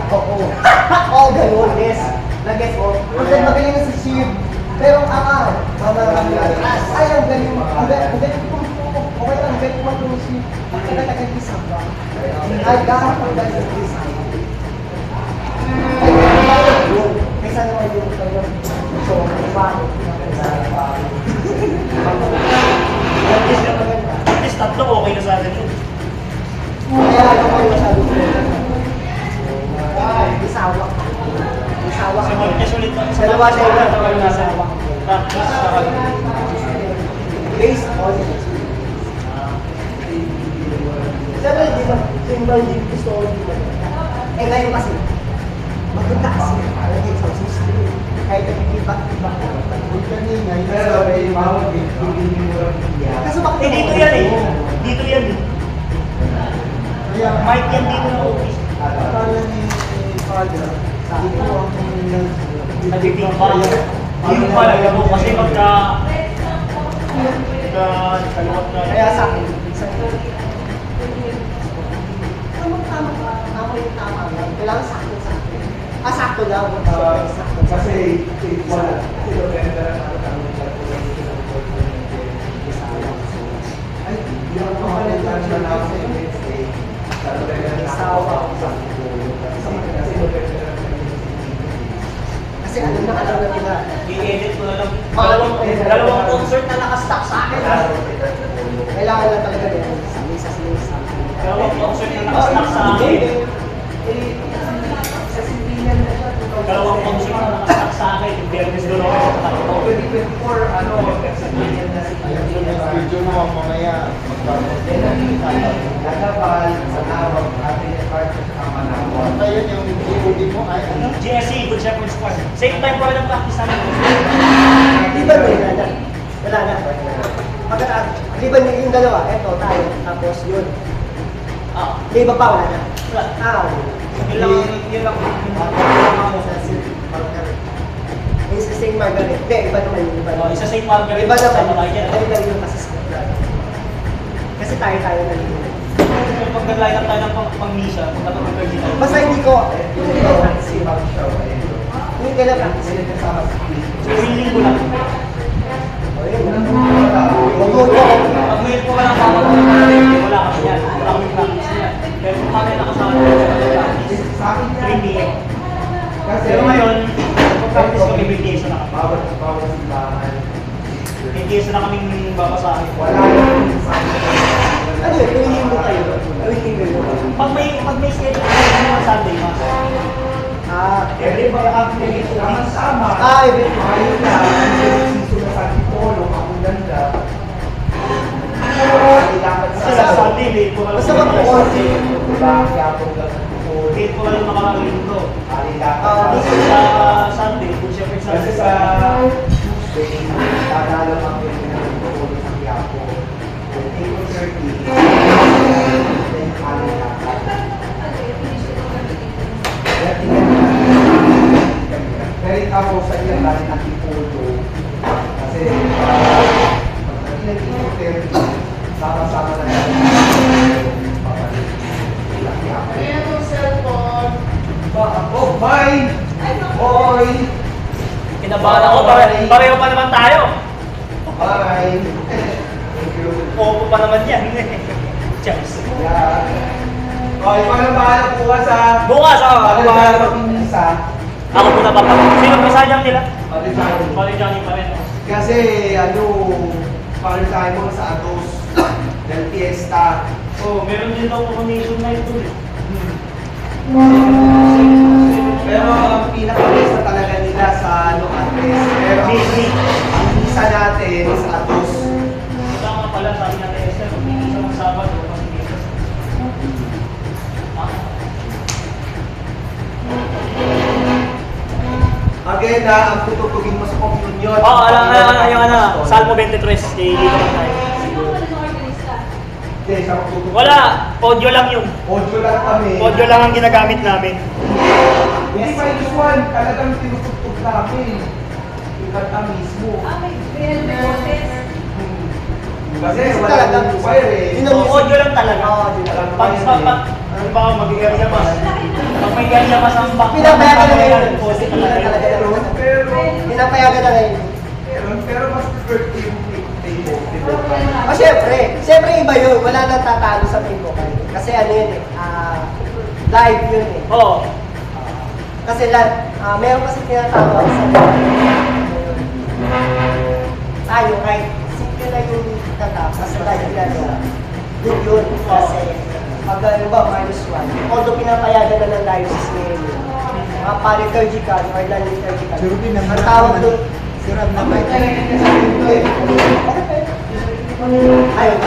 Oo. Oo, ganun. Yes. Nag-guess ko. Kasi magaling na si Shiv. Pero ang ay, ang galing. Ang galing. Okay lang, ang galing mo si Shiv. Ang taga-taga-isa ba? Ay, gano'n ang taga-taga-isa. Kaysa naman yung so, bakit? At least tatlo okay na sa akin yun. Kaya ako kayo masabi ko. Dalawa sa inyo. Based on siyempre, di ba? Simple din gusto ko din. Eh ngayon kasi, maganda kasi. Naging sa susunod. Kahit iba. Pero may mga bibigyan. Kasi bakit? Eh, dito yan eh. Dito yan eh. Mic yan dito na office. Akala ni Father, dito ang Nagiging pa. Dito pala mo kasi pagka kaliwat na. Kaya sa akin, tama yung tama lang. Kailangan sakto. Sakto lang. Sakto. kasi wala. Sino benda ang ay, yung mga nagtatanong na sa Wednesday, sa Kasi alam na nila. I-edit ko na lang. Dalawang concert na nakastock sa akin. Kailangan lang talaga yan. Sa misa. Dalawang concert na nakastock sa akin. Dalawang concert na nakastock sa akin. Yung Biyernes doon ako sa Tato. 2024, ano, video mo mamaya Nagabal, sa nawag, ating department ang manawag. Ngayon yung DVD mo ay ano? GSC, Good Shepherd Squad. Same time po ng practice namin. Di ba wala na? Di ba yung dalawa? Eto, tayo. Tapos yun. Di ba pa wala na? Yun lang. Yung sa St. Margaret. Hindi, iba naman yun. Isa St. Margaret. Iba naman. Sama kayo dyan. Dali yung kasi Scotland. Kasi tayo na yun. Pag nag-line up tayo ng pang-misa, dapat mag-virgin tayo. Basta hindi ko. Si Ma'am Shaw, ayun. Hindi ka lang. Sila kasama sa So, willing ko lang. Pag may po ka lang wala kasi yan. Wala kami practice yan. Pero kung kami nakasama Sa akin yan. 3 p.m. Kasi Pero ngayon, practice kami, vacation na kami. bawat simbahan. Vacation na kaming babasahin. Wala yung sa akin. Ano yun? Tuwing linggo kayo. Tuwing linggo yun. Pag may schedule na Sunday, mas. Every mga activity sama. Every. Ayun na. Siso na sa Antipolo, ang ganda. Ilakad Kasi sa Sunday, late ko Basta mag-order. Diba? Kaya po lang Antipolo. Late ko lang nakarating to. Kasi Ilakad. sa Sunday, kung siyempre sa Kasi sa Tuesday, tatalo ang Antipolo sa Quiapo. 8:30. Then alilakad. Very ako sa iyo dahil Antipolo. Kasi pag nag-i-interview, sama-sama na tayo. Oh, bye! Oy! Kinabahan ako, pareho pa naman tayo. Bye! Thank you. Opo pa naman yan. Cheers. Yeah. Oh, ikaw na bahala bukas ha. Bukas, Ako bahala mag-inisa. Ako muna pa. Sino pasayang nila? Palitan. Palijani pa rin. Kasi ano, palitan mo sa Atos. Del Fiesta. Oh, meron din daw coronation night doon. Pero ang pinaka-besta talaga nila sa ano, Ates. Pero ang isa natin sa Atos. Ito nga pala, sabi natin, Esther, kung hindi sa mga Sabado, kasi dito. Again na, ang tutugtugin mo sa communion. Oo, Salmo 23, dito lang tayo. Hindi, siya magtutugtog. Wala, audio lang yun. Audio lang kami. Audio lang ang ginagamit namin. Hindi pa yung one, talagang tinutugtog namin. Yung kanta mismo. Kasi wala Talagang nang fire eh. Audio lang talaga. Pag ano ba ako mag-area mas? Pag may area mas ang back. Pinapayagan na ngayon. Pero Pinapayagan na ngayon. pero mas prefer yung table. Siyempre iba yun. Wala nang tatalo sa table kayo. Kasi ano yun eh, live yun eh. Oo. Kasi meron kasi tinatawag sa tayo kahit simple na yung tatapos live yun. Kasi pag ano ba, -1, although pinapayagan na ng diocese ngayon, Maka-liturgical or non-liturgical. Cherubim ang Ang tawag doon, Sirab na may ayaw.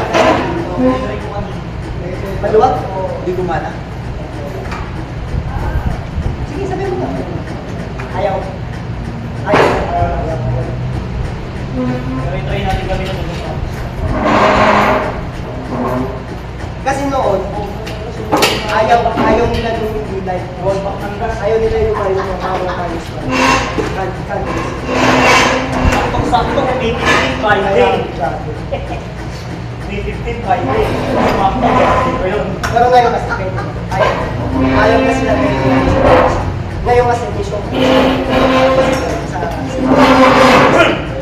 Maluwag? Hindi gumana. Sige, sabihin mo. Ayaw. Ayaw. Try natin kami na Kasi noon, ayaw nila yung life. Ayaw nila yung kayo ng mga kalis. Sakto, may 15 by day. May 15 by day. Pero ngayon kasi ayaw kasi na ngayon kasi mission.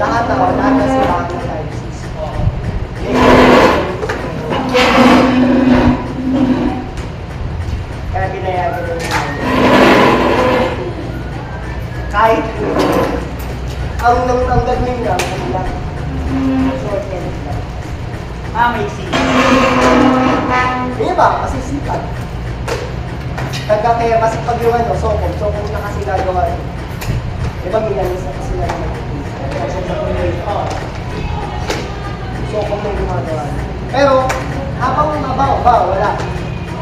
Lahat na sila ang services. Kaya pinayagan nila. Kahit ang gagawin niya, short end lang. May scene. Hindi ba? Kasi sikat. Kaya kasi pag yung sokong na kasi gagawa. Diba minalis na kasi lang sokong na gumagawa. Pero, habang wala.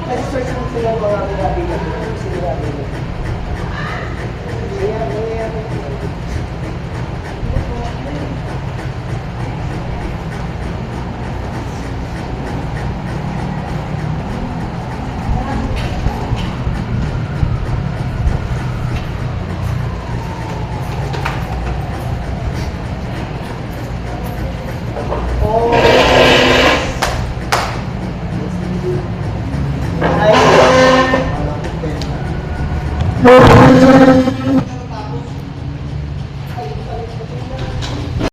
Kasi search mo sila ng mga pinabigyan. Thank you.